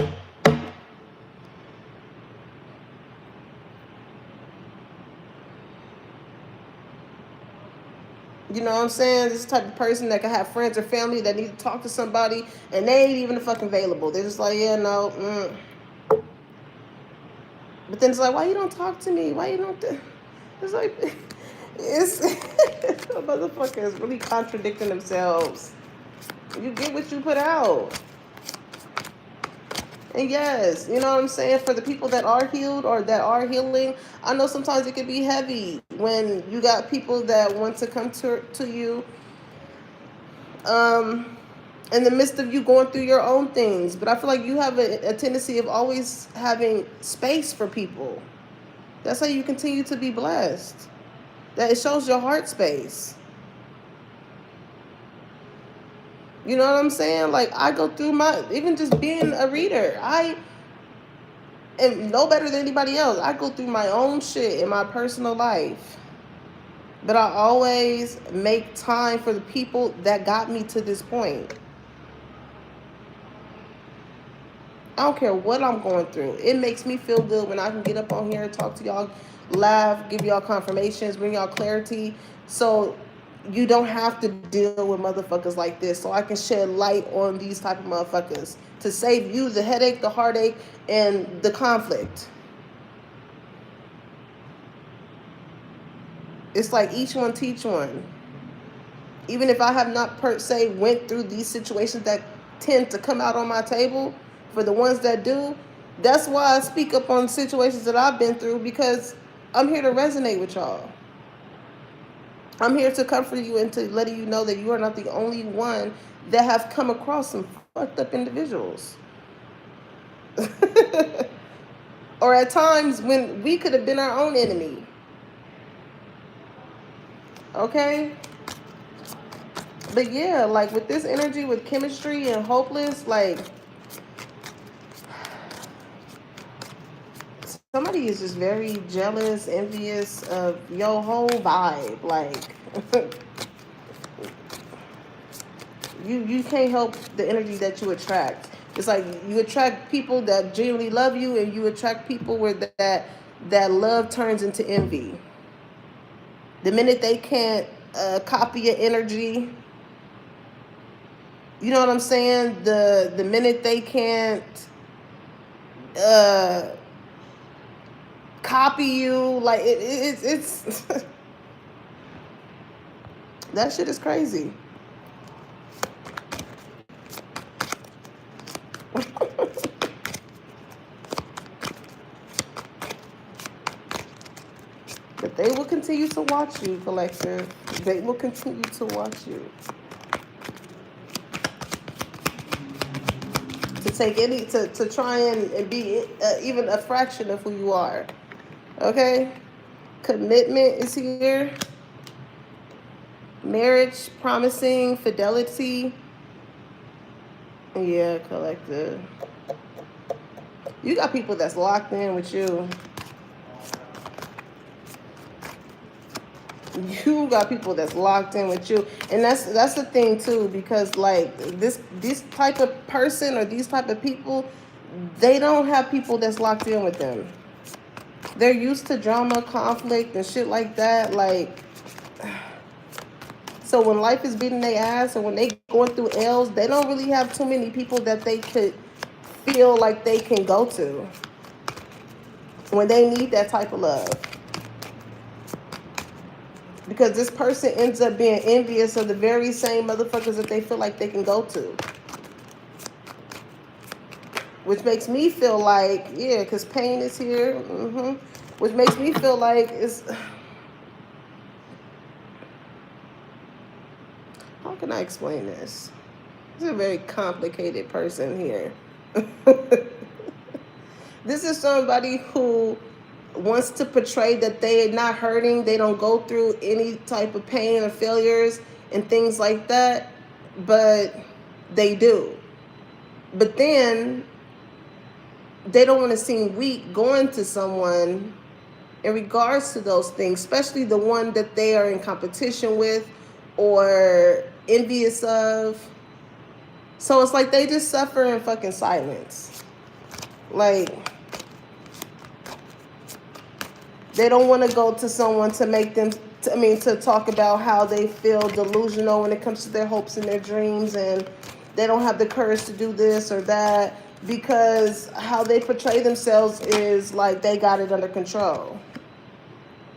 You know what I'm saying? This type of person that can have friends or family that need to talk to somebody and they ain't even fucking available. They're just like, yeah, no. But then it's like, why you don't talk to me? Why you don't? It's like, it's motherfuckers really contradicting themselves. You get what you put out. And yes, you know what I'm saying? For the people that are healed or that are healing, I know sometimes it can be heavy when you got people that want to come to you in the midst of you going through your own things. But I feel like you have a tendency of always having space for people. That's how you continue to be blessed. That it shows your heart space. You know what I'm saying? Like, I go through my, even just being a reader, I am no better than anybody else. I go through my own shit in my personal life. But I always make time for the people that got me to this point. I don't care what I'm going through. It makes me feel good when I can get up on here and talk to y'all, laugh, give y'all confirmations, bring y'all clarity. So you don't have to deal with motherfuckers like this. So I can shed light on these type of motherfuckers to save you the headache, the heartache, and the conflict. It's like each one teach one. Even if I have not per se went through these situations that tend to come out on my table, for the ones that do, that's why I speak up on situations that I've been through, because I'm here to resonate with y'all. I'm here to comfort you and to letting you know that you are not the only one that have come across some fucked up individuals. Or at times when we could have been our own enemy. Okay? But yeah, like with this energy, with chemistry and hopeless, like somebody is just very jealous, envious of your whole vibe. Like, you can't help the energy that you attract. It's like you attract people that genuinely love you, and you attract people where that love turns into envy. The minute they can't copy your energy, you know what I'm saying? The minute they can't copy you, like it's that shit is crazy. But they will continue to watch you, collective. They will continue to watch you. To take any, to try and be even a fraction of who you are. Okay? Commitment is here. Marriage, promising, fidelity. Yeah, collective. You got people that's locked in with you. You got people that's locked in with you, and that's the thing too, because like this type of person or these type of people, they don't have people that's locked in with them. They're used to drama, conflict, and shit like that. Like, so when life is beating their ass and when they going through L's, they don't really have too many people that they could feel like they can go to when they need that type of love. Because this person ends up being envious of the very same motherfuckers that they feel like they can go to. Which makes me feel like, yeah, because pain is here. Which makes me feel like it's... How can I explain this? This is a very complicated person here. This is somebody who wants to portray that they are not hurting, they don't go through any type of pain or failures and things like that, but they do. But then they don't want to seem weak going to someone in regards to those things, especially the one that they are in competition with or envious of. So it's like they just suffer in fucking silence. Like, they don't want to go to someone to make them to talk about how they feel delusional when it comes to their hopes and their dreams, and they don't have the courage to do this or that because how they portray themselves is like they got it under control.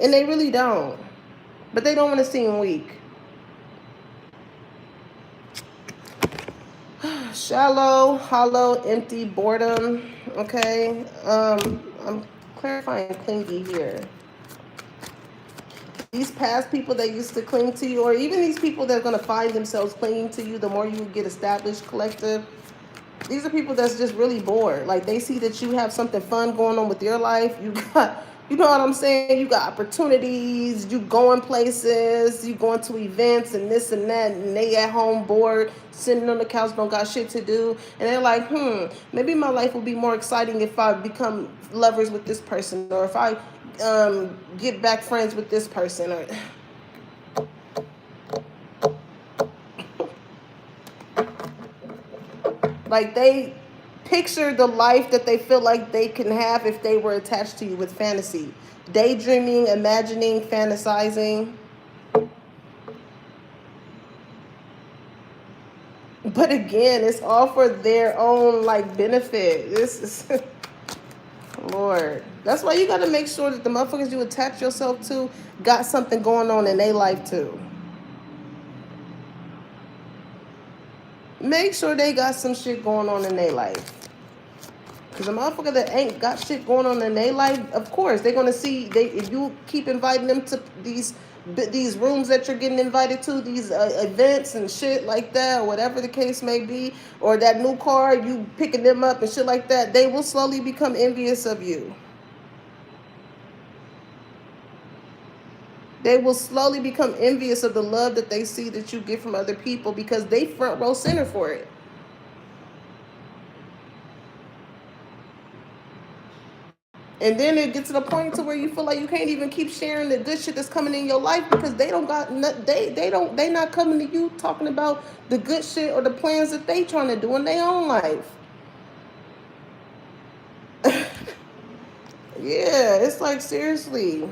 And they really don't. But they don't want to seem weak. Shallow, hollow, empty, boredom. Okay. I'm clarifying clingy here. These past people that used to cling to you, or even these people that are going to find themselves clinging to you the more you get established, collective, these are people that's just really bored. Like, they see that you have something fun going on with your life. You got, you know what I'm saying? You got opportunities, you going places, you going to events and this and that, and they at home bored, sitting on the couch, don't got shit to do. And they're like, maybe my life will be more exciting if I become lovers with this person, or if I get back friends with this person, or like they picture the life that they feel like they can have if they were attached to you with fantasy, daydreaming, imagining, fantasizing. But again, it's all for their own like benefit. This is Lord. That's why you got to make sure that the motherfuckers you attach yourself to got something going on in their life too. Make sure they got some shit going on in their life. Because a motherfucker that ain't got shit going on in their life, of course, they're going to see, if you keep inviting them to these rooms that you're getting invited to, these events and shit like that, or whatever the case may be, or that new car, you picking them up and shit like that, they will slowly become envious of you. They will slowly become envious of the love that they see that you get from other people because they front row center for it. And then it gets to the point to where you feel like you can't even keep sharing the good shit that's coming in your life because they don't got they not coming to you talking about the good shit or the plans that they trying to do in their own life. Yeah, it's like, seriously.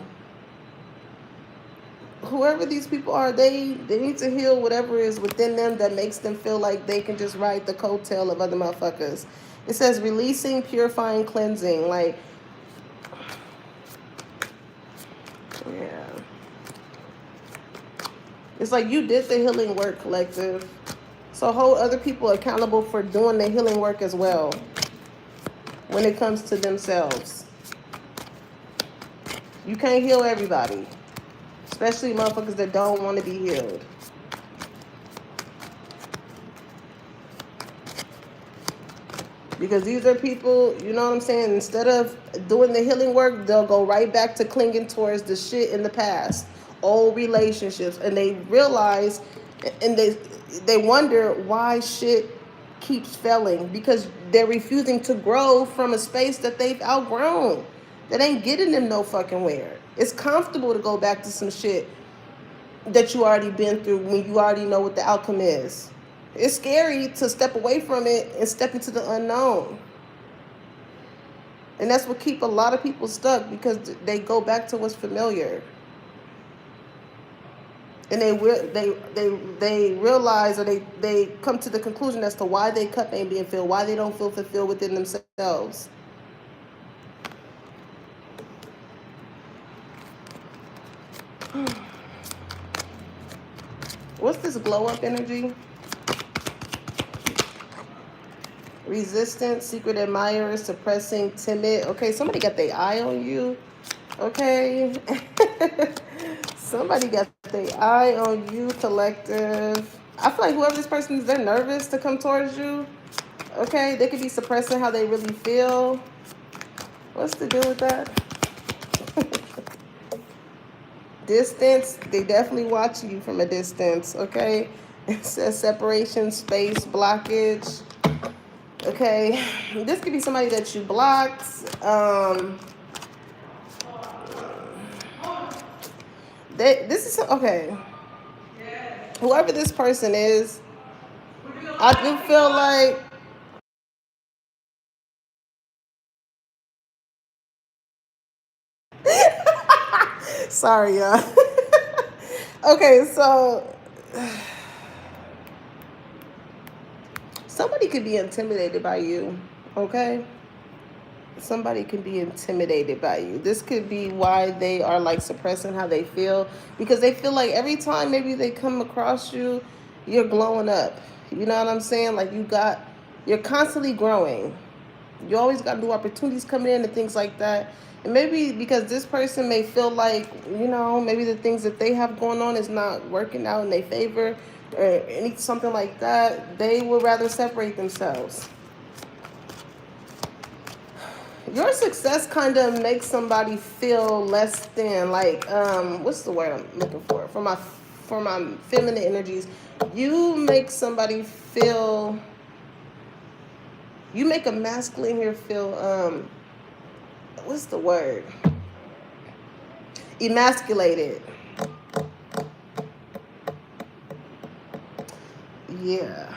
Whoever these people are, they need to heal whatever is within them that makes them feel like they can just ride the coattail of other motherfuckers. It says releasing, purifying, cleansing. Like, yeah. It's like you did the healing work, collective. So hold other people accountable for doing the healing work as well when it comes to themselves. You can't heal everybody, especially motherfuckers that don't want to be healed. Because these are people, you know what I'm saying, instead of doing the healing work, they'll go right back to clinging towards the shit in the past, old relationships, and they realize, and they wonder why shit keeps failing, because they're refusing to grow from a space that they've outgrown, that ain't getting them no fucking where. It's comfortable to go back to some shit that you already been through when you already know what the outcome is. It's scary to step away from it and step into the unknown. And that's what keep a lot of people stuck, because they go back to what's familiar. And they realize, or they come to the conclusion as to why their cup ain't being filled, why they don't feel fulfilled within themselves. What's this glow up energy? Resistant, secret admirer, suppressing, timid. Okay, somebody got their eye on you. Okay. Somebody got their eye on you, collective. I feel like whoever this person is, they're nervous to come towards you. Okay, they could be suppressing how they really feel. What's the deal with that? Distance, they definitely watch you from a distance, okay? It says separation, space, blockage. Okay, this could be somebody that you blocked. This is, okay. Whoever this person is, I do feel like sorry, y'all. Okay, so somebody could be intimidated by you, okay? Somebody can be intimidated by you. This could be why they are like suppressing how they feel, because they feel like every time maybe they come across you, you're glowing up. You know what I'm saying? Like you're constantly growing. You always got new opportunities coming in and things like that. And maybe because this person may feel like, maybe the things that they have going on is not working out in their favor or something like that, they would rather separate themselves. Your success kind of makes somebody feel less than, like, what's the word I'm looking for my feminine energies. You make somebody feel, you make a masculine here feel, what's the word, emasculated. Yeah,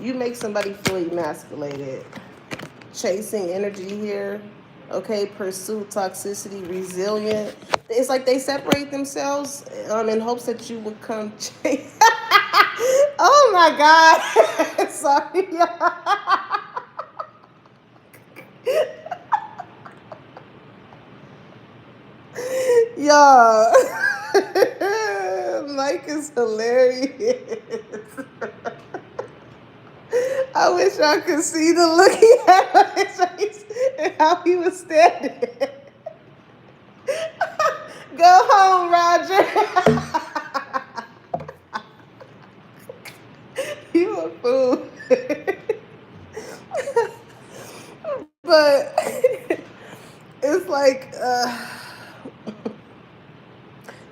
you make somebody feel emasculated. Chasing energy here. Okay, pursue toxicity, resilient. It's like they separate themselves in hopes that you would come chase. Oh my God. Sorry. Y'all. Mike is hilarious. I wish I could see the look he had on his face and how he was standing. Go home, Roger. You a fool. But it's like,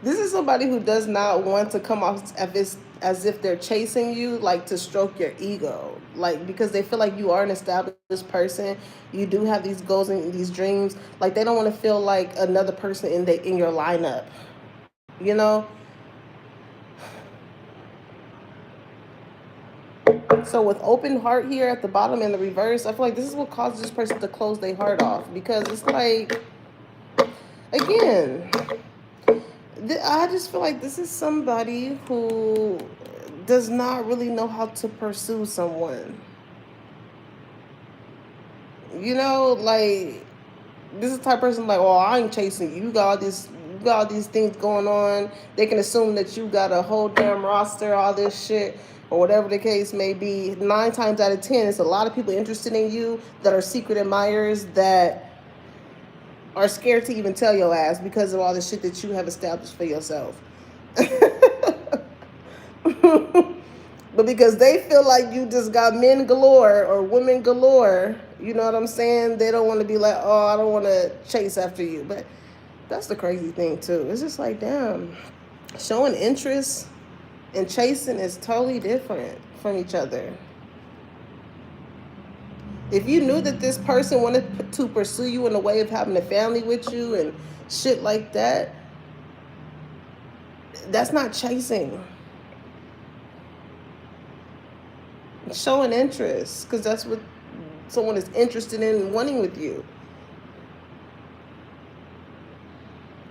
this is somebody who does not want to come off as if they're chasing you, like to stroke your ego, like because they feel like you are an established person. You do have these goals and these dreams. Like they don't want to feel like another person in your lineup. You know. So with open heart here at the bottom and the reverse, I feel like this is what causes this person to close their heart off, because it's like, again, I just feel like this is somebody who does not really know how to pursue someone. Like this is the type of person like, oh, I ain't chasing you. You got all these things going on. They can assume that you got a whole damn roster, all this shit, or whatever the case may be. 9 times out of 10, it's a lot of people interested in you that are secret admirers that are scared to even tell your ass because of all the shit that you have established for yourself. But because they feel like you just got men galore or women galore, you know what I'm saying? They don't want to be like, oh, I don't want to chase after you. But that's the crazy thing, too. It's just like, damn, showing interest and chasing is totally different from each other. If you knew that this person wanted to pursue you in a way of having a family with you and shit like that, that's not chasing. Showing interest, because that's what someone is interested in wanting with you.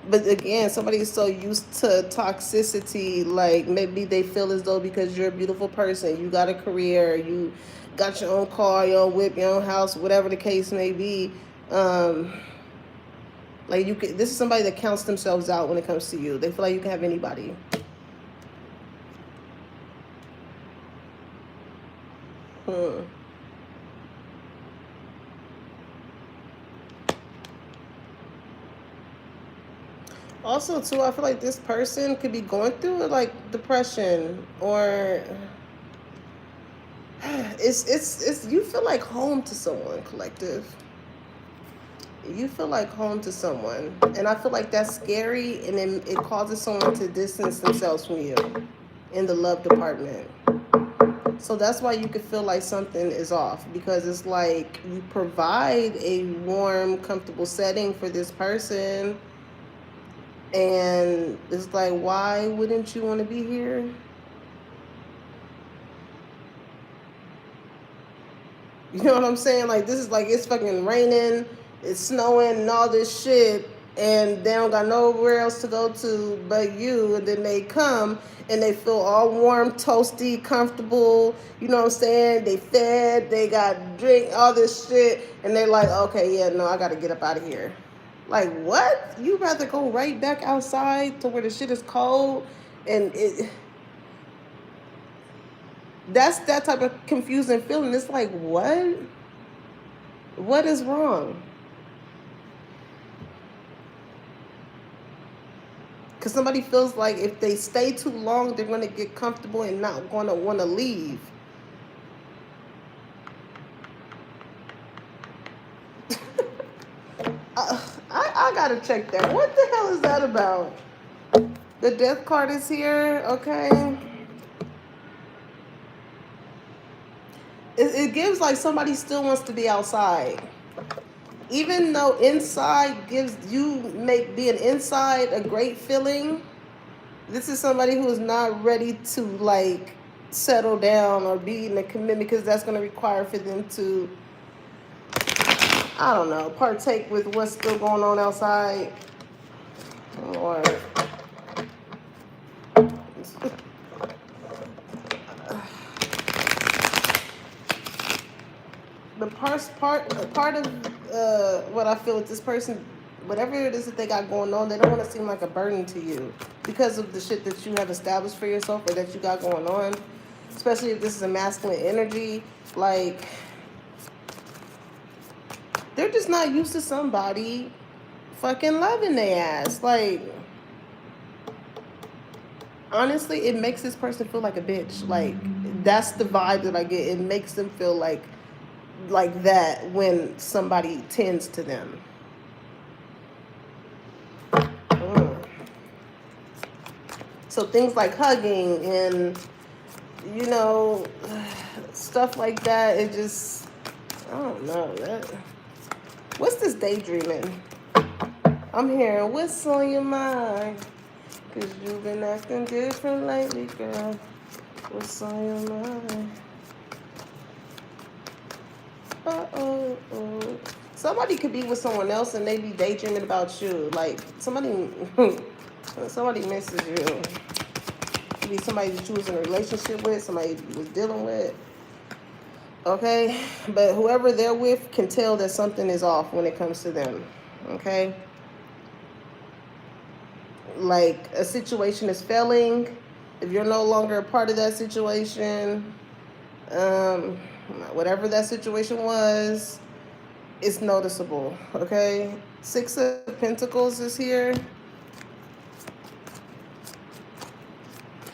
But again, somebody is so used to toxicity, like maybe they feel as though because you're a beautiful person, you got a career, you got your own car, your own whip, your own house, whatever the case may be. Like this is somebody that counts themselves out when it comes to you. They feel like you can have anybody. Also, too, I feel like this person could be going through like depression, or it's you feel like home to someone, collective. You feel like home to someone, and I feel like that's scary, and then it causes someone to distance themselves from you in the love department. So that's why you could feel like something is off, because it's like you provide a warm, comfortable setting for this person, and it's like, why wouldn't you want to be here? You know what I'm saying? Like, this is like, it's fucking raining, it's snowing, and all this shit. and they don't got nowhere else to go to but you, and then they come and they feel all warm, toasty, comfortable, you know what I'm saying? They fed, they got drink, all this shit, and they're like, okay, yeah, no, I gotta get up out of here. Like, what? You rather go right back outside to where the shit is cold, and that's that type of confusing feeling. It's like, what is wrong? Because somebody feels like if they stay too long, they're going to get comfortable and not going to want to leave. I got to check that. What the hell is that about? The death card is here, okay? It gives like somebody still wants to be outside. Even though inside gives you, make being inside a great feeling, this is somebody who is not ready to like settle down or be in a commitment, because that's going to require for them to, I don't know, partake with what's still going on outside. Or the part of what I feel with this person, whatever it is that they got going on, they don't want to seem like a burden to you because of the shit that you have established for yourself or that you got going on. Especially if this is a masculine energy, like they're just not used to somebody fucking loving their ass. Like, honestly, it makes this person feel like a bitch. Like, that's the vibe that I get. It makes them feel like that when somebody tends to them. So things like hugging and, you know, stuff like that, it just, I don't know. What's this daydreaming? I'm hearing, what's on your mind? Because you've been acting different lately, girl. What's on your mind? Uh-oh. Somebody could be with someone else and they be daydreaming about you. Like, somebody misses you. Could be somebody that you was in a relationship with, somebody you was dealing with. Okay? But whoever they're with can tell that something is off when it comes to them. Okay? Like, a situation is failing. If you're no longer a part of that situation, whatever that situation was, it's noticeable, okay? 6 of Pentacles is here.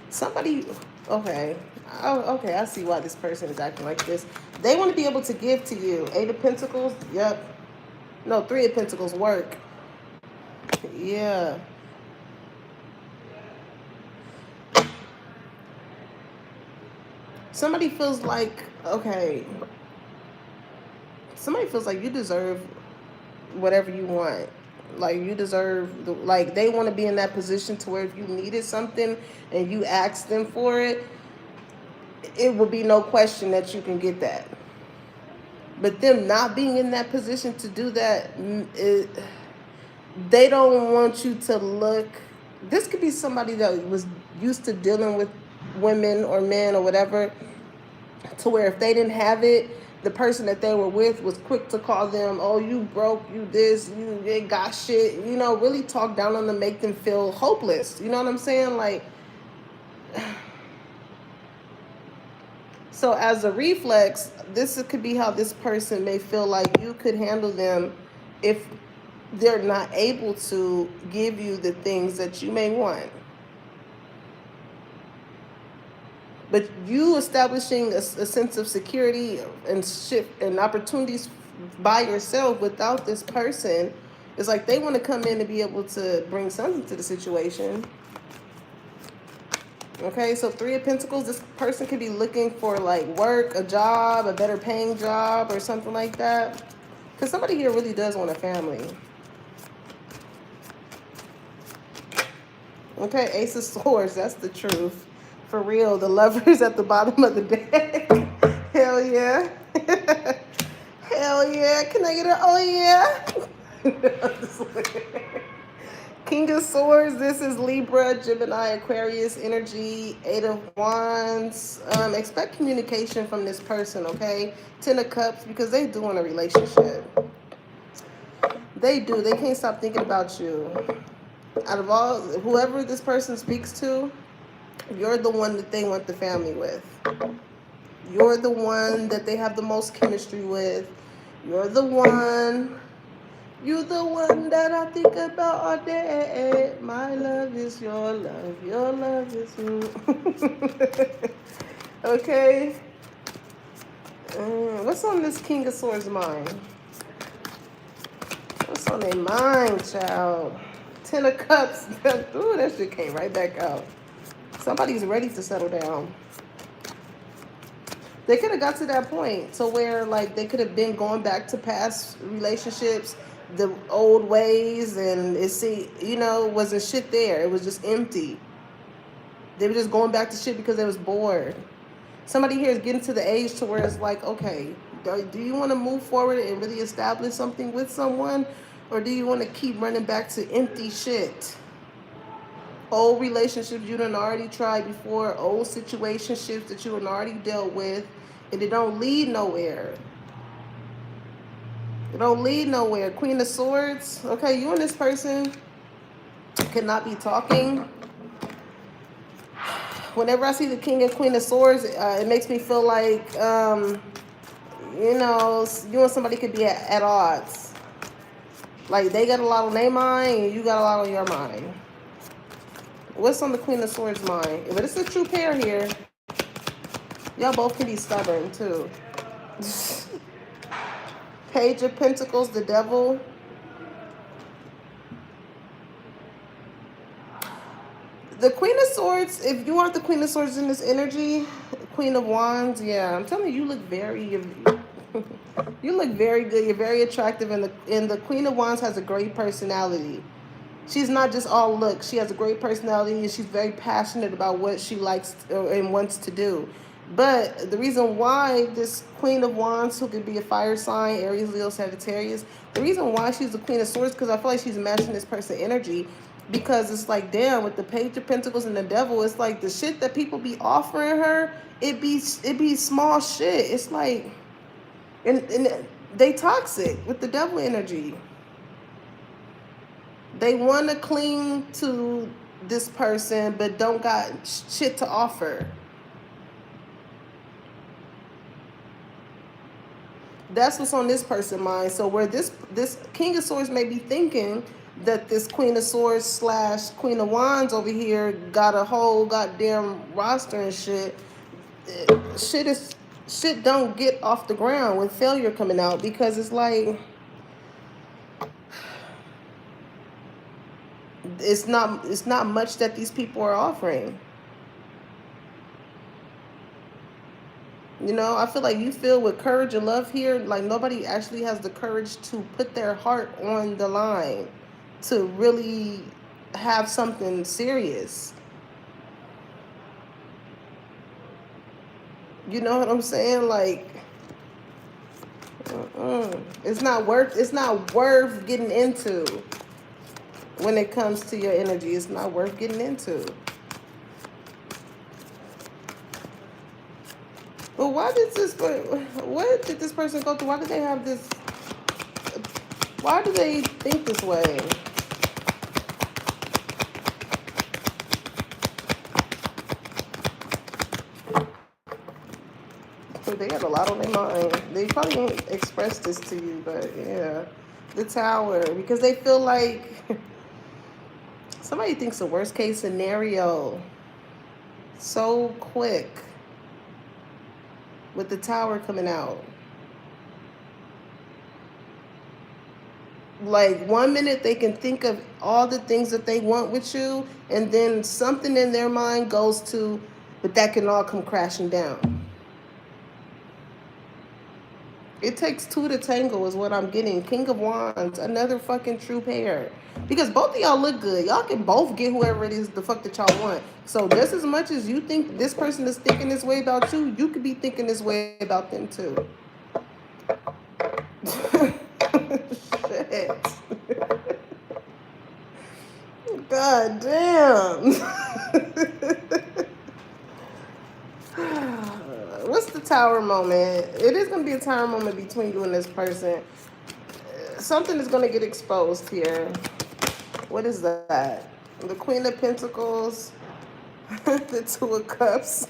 Somebody, okay. Oh, okay, I see why this person is acting like this. They want to be able to give to you. 8 of Pentacles, yep. No, 3 of Pentacles, work. Yeah. Somebody feels like, okay, somebody feels like you deserve whatever you want. Like, you deserve, like, they want to be in that position to where if you needed something and you asked them for it, it would be no question that you can get that. But them not being in that position to do that, they don't want you to look. This could be somebody that was used to dealing with women or men or whatever, to where if they didn't have it, the person that they were with was quick to call them, oh, you broke, you this, you ain't got shit, you know, really talk down on them, make them feel hopeless. You know what I'm saying? Like, so as a reflex, this could be how this person may feel like you could handle them if they're not able to give you the things that you may want. But you establishing a sense of security and shit and opportunities by yourself without this person, it's like they want to come in and be able to bring something to the situation. Okay, so 3 of Pentacles, this person could be looking for like work, a job, a better paying job or something like that. Because somebody here really does want a family. Okay, Ace of Swords, that's the truth. For real, the Lovers at the bottom of the deck. Hell yeah. Hell yeah. Can I get an oh yeah? King of Swords, this is Libra, Gemini, Aquarius energy, Eight of Wands. Expect communication from this person, okay? Ten of Cups, because they do want a relationship. They do. They can't stop thinking about you. Out of all, whoever this person speaks to, you're the one that they want the family with. You're the one that they have the most chemistry with. You're the one. You're the one that I think about all day. My love is your love. Your love is me. Okay. What's on this King of Swords mind? What's on their mind, child? Ten of Cups. Ooh, that shit came right back out. Somebody's ready to settle down. They could have got to that point to where, like, they could have been going back to past relationships, the old ways, and wasn't shit there. It was just empty. They were just going back to shit because they was bored. Somebody here is getting to the age to where it's like, okay, do you want to move forward and really establish something with someone, or do you want to keep running back to empty shit? Old relationships you done already tried before, old situationships that you done already dealt with, and it don't lead nowhere. It don't lead nowhere. Queen of Swords. Okay, you and this person cannot be talking. Whenever I see the King and Queen of Swords, it makes me feel like, you and somebody could be at odds. Like, they got a lot on their mind, and you got a lot on your mind. What's on the Queen of Swords mind? But it's a true pair here. Y'all both can be stubborn, too. Page of Pentacles, the Devil. The Queen of Swords, if you aren't the Queen of Swords in this energy, Queen of Wands, yeah, I'm telling you, you look very good. You're very attractive, and the Queen of Wands has a great personality. She's not just all looks. She has a great personality, and she's very passionate about what she likes and wants to do. But the reason why this Queen of Wands, who could be a fire sign, Aries, Leo, Sagittarius, the reason why she's the Queen of Swords, because I feel like she's matching this person's energy. Because it's like, damn, with the Page of Pentacles and the Devil, it's like the shit that people be offering her, it be small shit. It's like, and they toxic with the Devil energy. They want to cling to this person, but don't got shit to offer. That's what's on this person's mind. So where this King of Swords may be thinking that this Queen of Swords / Queen of Wands over here got a whole goddamn roster and shit. Shit don't get off the ground with failure coming out, because it's like, it's not much that these people are offering. I feel like you feel with courage and love here, like nobody actually has the courage to put their heart on the line to really have something serious. You know what I'm saying? Like, it's not worth getting into. When it comes to your energy, it's not worth getting into. But what did this person go through? Why did they have this? Why do they think this way? They got a lot on their mind. They probably ain't expressed this to you, but yeah. The Tower. Because they feel like somebody thinks the worst case scenario so quick with the Tower coming out. Like, 1 minute they can think of all the things that they want with you, and then something in their mind goes to, but that can all come crashing down. It takes two to tango is what I'm getting. King of Wands, another fucking true pair. Because both of y'all look good. Y'all can both get whoever it is the fuck that y'all want. So just as much as you think this person is thinking this way about you, you could be thinking this way about them too. Shit. God damn. What's the tower moment? It is going to be a tower moment between you and this person. Something is going to get exposed here. What is that? The Queen of Pentacles, the Two of Cups.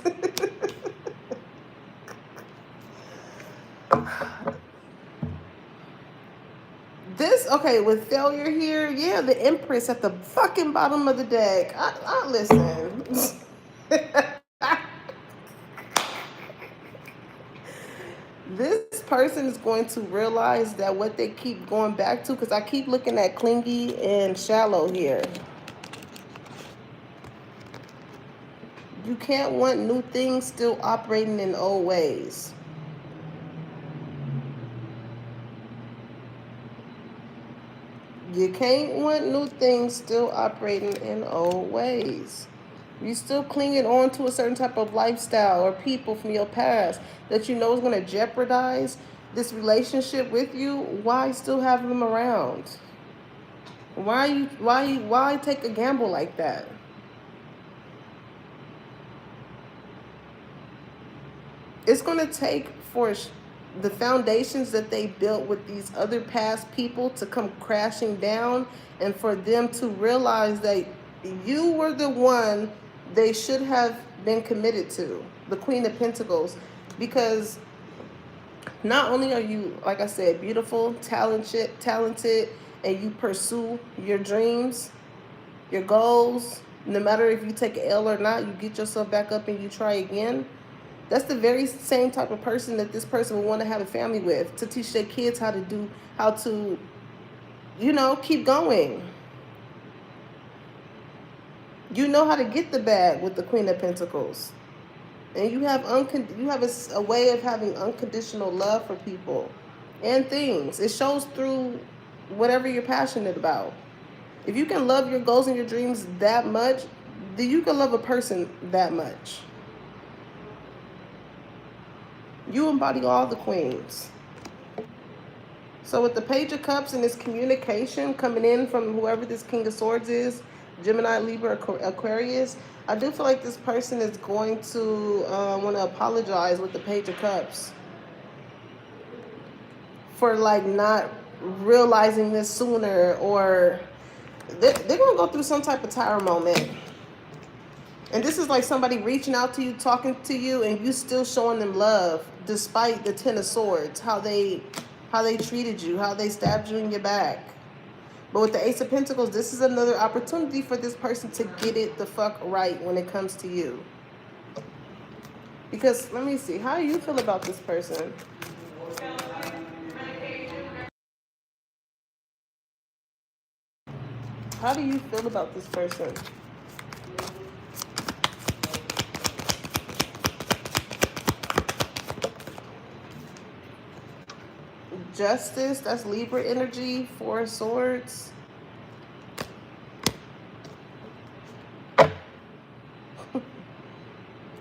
This, okay, with failure here, yeah, the Empress at the fucking bottom of the deck. I listen. This person is going to realize that what they keep going back to, because I keep looking at clingy and shallow here. You can't want new things still operating in old ways. You can't want new things still operating in old ways. You still clinging on to a certain type of lifestyle or people from your past that you know is going to jeopardize this relationship with you. Why still have them around? Why take a gamble like that? It's going to take for the foundations that they built with these other past people to come crashing down, and for them to realize that you were the one they should have been committed to, the Queen of Pentacles. Because not only are you, like I said, beautiful, talented, and you pursue your dreams, your goals, no matter if you take an L or not, you get yourself back up and you try again. That's the very same type of person that this person would want to have a family with, to teach their kids how to, keep going. You know how to get the bag with the Queen of Pentacles. And you have a way of having unconditional love for people and things. It shows through whatever you're passionate about. If you can love your goals and your dreams that much, then you can love a person that much. You embody all the queens. So with the Page of Cups and this communication coming in from whoever this King of Swords is, Gemini, Libra, Aquarius, I do feel like this person is going to want to apologize with the Page of Cups for not realizing this sooner, or they're going to go through some type of tower moment. And this is like somebody reaching out to you, talking to you, and you still showing them love despite the Ten of Swords, how they treated you, how they stabbed you in your back. But with the Ace of Pentacles, this is another opportunity for this person to get it the fuck right when it comes to you. Because, let me see, how do you feel about this person? How do you feel about this person? Justice, that's Libra energy, Four of Swords.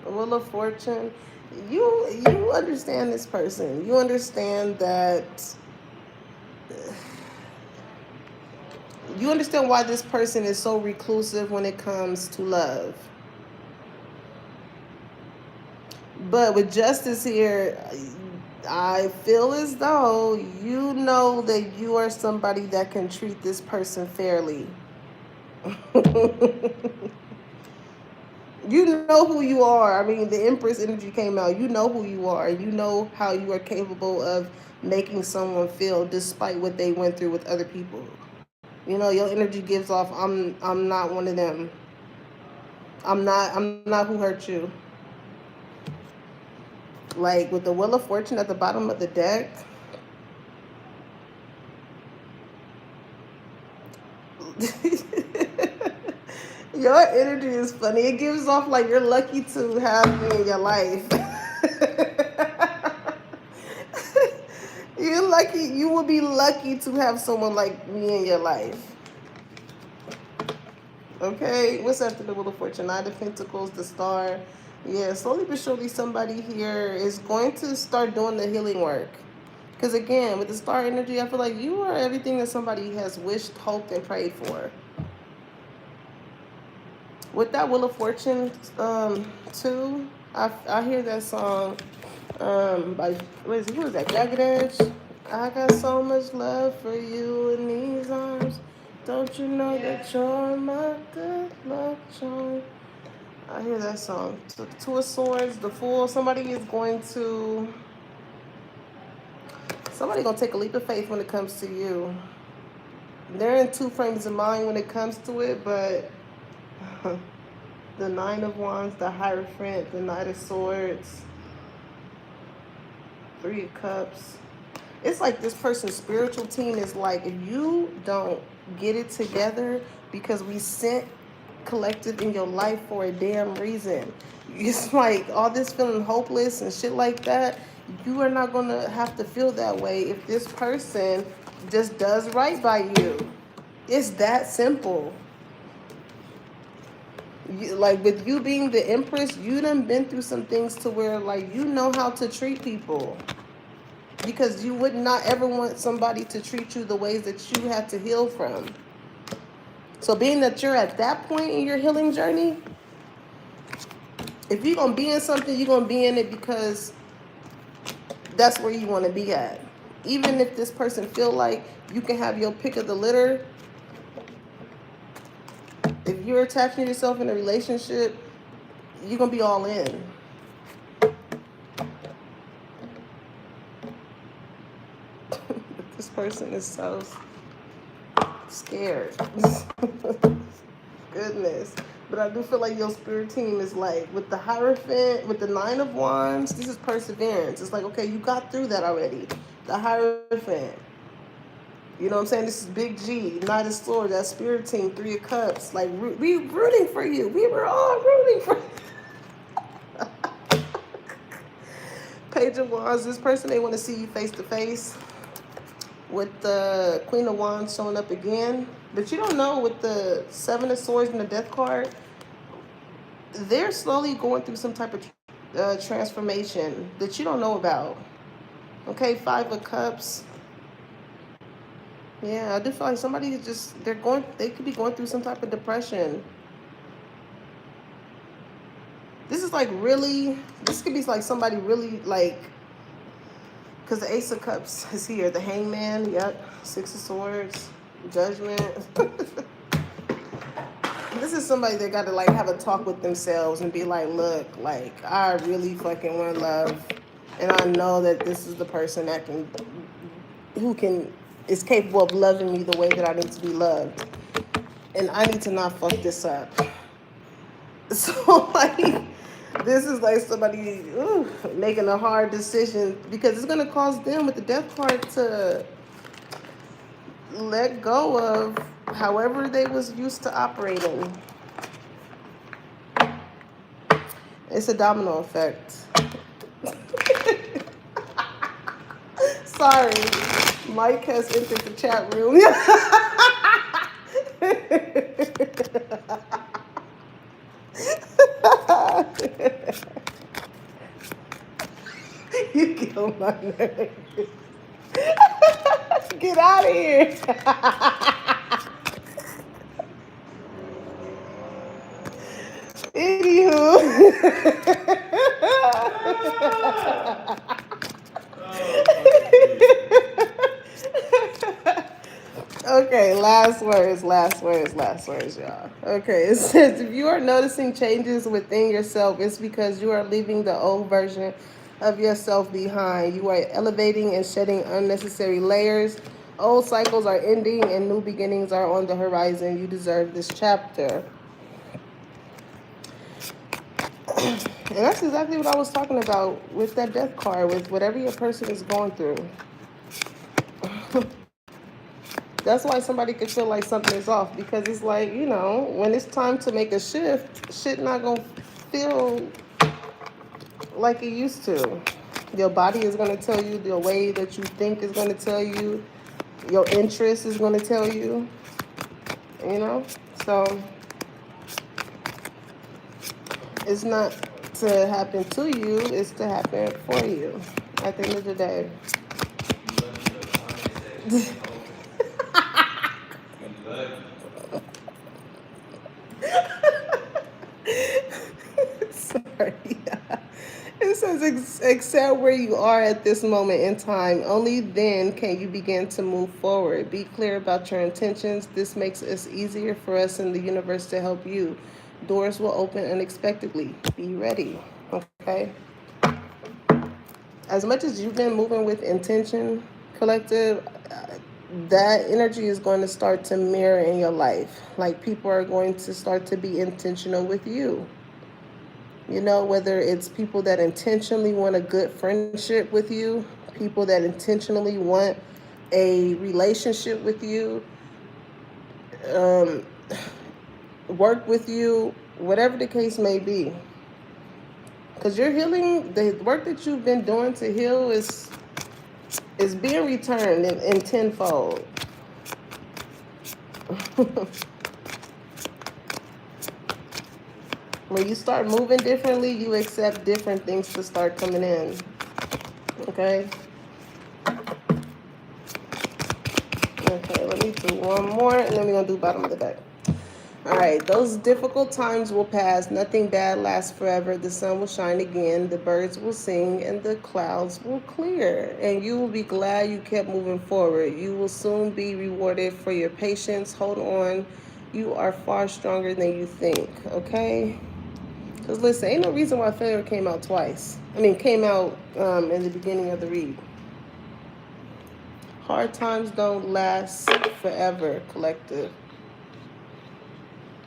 Wheel of Fortune. You understand this person. You understand that. You understand why this person is so reclusive when it comes to love. But with Justice here, I feel as though you know that you are somebody that can treat this person fairly. You know who you are. I mean, the Empress energy came out. You know who you are. You know how you are capable of making someone feel despite what they went through with other people. You know, your energy gives off, I'm not one of them. I'm not who hurt you. Like with the Wheel of Fortune at the bottom of the deck, your energy is funny. It gives off like you're lucky to have me in your life. You're lucky. You will be lucky to have someone like me in your life. Okay, what's after the Wheel of Fortune? Nine of Pentacles, the Star. Yeah, slowly but surely somebody here is going to start doing the healing work. Because again, with the Star energy, I feel like you are everything that somebody has wished, hoped, and prayed for. with that Wheel of Fortune too, I hear that song by who is that? Jagged Edge. I got so much love for you in these arms. Don't you know that you're my good luck charm? I hear that song. So the Two of Swords, the Fool. Somebody gonna take a leap of faith when it comes to you. They're in two frames of mind when it comes to it, but the Nine of Wands, the Hierophant, the Knight of Swords, Three of Cups. It's like this person's spiritual team is like, if you don't get it together, because we sent collective in your life for a damn reason. It's like all this feeling hopeless and shit like that. You are not going to have to feel that way if this person just does right by you. It's that simple. Like with you being the Empress, you done been through some things to where like you know how to treat people. Because you would not ever want somebody to treat you the ways that you had to heal from. So being that you're at that point in your healing journey, if you're going to be in something, you're going to be in it because that's where you want to be at. Even if this person feel like you can have your pick of the litter, if you're attaching yourself in a relationship, you're going to be all in. This person is so scared. Goodness. But I do feel like your spirit team is like, with the Hierophant, with the Nine of Wands, this is perseverance. It's like, okay, you got through that already. The Hierophant. You know what I'm saying? This is Big G. Knight of Swords, that spirit team, Three of Cups. Like, we rooting for you. We were all rooting for you. Page of Wands, this person, they want to see you face to face. With the Queen of Wands showing up again. But you don't know, with the Seven of Swords and the Death card, they're slowly going through some type of transformation that you don't know about. Okay, Five of Cups. Yeah, I do feel like somebody is just, they could be going through some type of depression. This is like really, this could be like somebody really like, because the Ace of Cups is here. The Hangman, yep. Six of Swords, Judgment. This is somebody that got to like have a talk with themselves and be like, look, like I really fucking want love. And I know that this is the person that is capable of loving me the way that I need to be loved. And I need to not fuck this up. So like, this is like somebody making a hard decision, because it's going to cause them with the Death card to let go of however they was used to operating. It's a domino effect. Sorry, Mike has entered the chat room. You kill my nerves. Get out of here. Anywho. Okay, last words, y'all. Okay, it says, if you are noticing changes within yourself, it's because you are leaving the old version of yourself behind. You are elevating and shedding unnecessary layers. Old cycles are ending and new beginnings are on the horizon. You deserve this chapter. And that's exactly what I was talking about with that Death card, with whatever your person is going through. That's why somebody could feel like something is off, because it's like, you know, when it's time to make a shift, shit not gonna feel like it used to. Your body is gonna tell you, the way that you think is gonna tell you, your interest is gonna tell you, you know? So it's not to happen to you, it's to happen for you at the end of the day. accept where you are at this moment in time. Only then can you begin to move forward. Be clear about your intentions. This makes it easier for us in the universe to help you. Doors will open unexpectedly. Be ready. Okay? As much as you've been moving with intention, collective, that energy is going to start to mirror in your life. Like people are going to start to be intentional with you. You know, whether it's people that intentionally want a good friendship with you, people that intentionally want a relationship with you, um, work with you, whatever the case may be. Because you're healing, the work that you've been doing to heal is being returned in tenfold. When you start moving differently, you accept different things to start coming in. Okay? Okay, let me do one more, and then we're going to do bottom of the deck. All right, those difficult times will pass. Nothing bad lasts forever. The sun will shine again. The birds will sing, and the clouds will clear. And you will be glad you kept moving forward. You will soon be rewarded for your patience. Hold on. You are far stronger than you think, okay? Because listen, ain't no reason why failure came out twice. Came out in the beginning of the read. Hard times don't last forever, collective.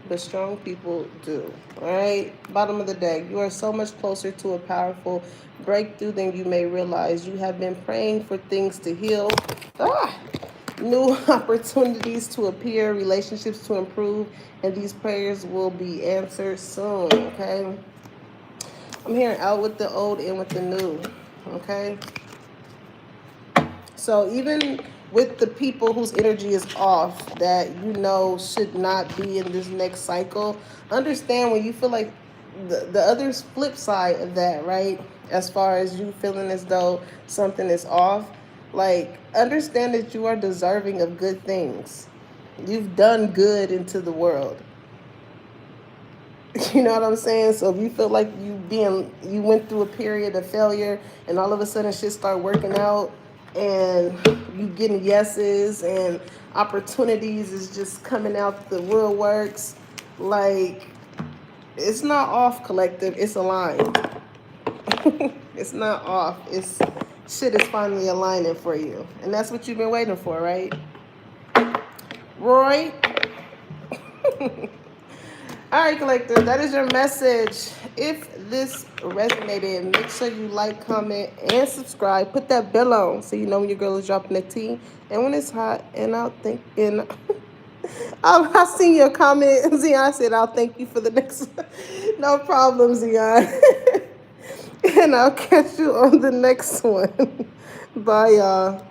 But strong people do. All right? Bottom of the deck. You are so much closer to a powerful breakthrough than you may realize. You have been praying for things to heal. New opportunities to appear, relationships to improve, and these prayers will be answered soon, okay? I'm hearing out with the old, in with the new, okay? So even with the people whose energy is off that you know should not be in this next cycle, understand when you feel like the other flip side of that, right? As far as you feeling as though something is off, like understand that you are deserving of good things. You've done good into the world. You know what I'm saying? So if you feel like you went through a period of failure and all of a sudden shit start working out and you getting yeses and opportunities is just coming out the woodworks, like it's not off, collective, it's aligned. It's not off. It's shit is finally aligning for you. And that's what you've been waiting for, right? Roy? All right, collective, that is your message. If this resonated, make sure you like, comment, and subscribe. Put that bell on so you know when your girl is dropping the tea. And when it's hot, and I'll see your comment. Zion said, I'll thank you for the next one. No problem, Zion. And I'll catch you on the next one. Bye, y'all.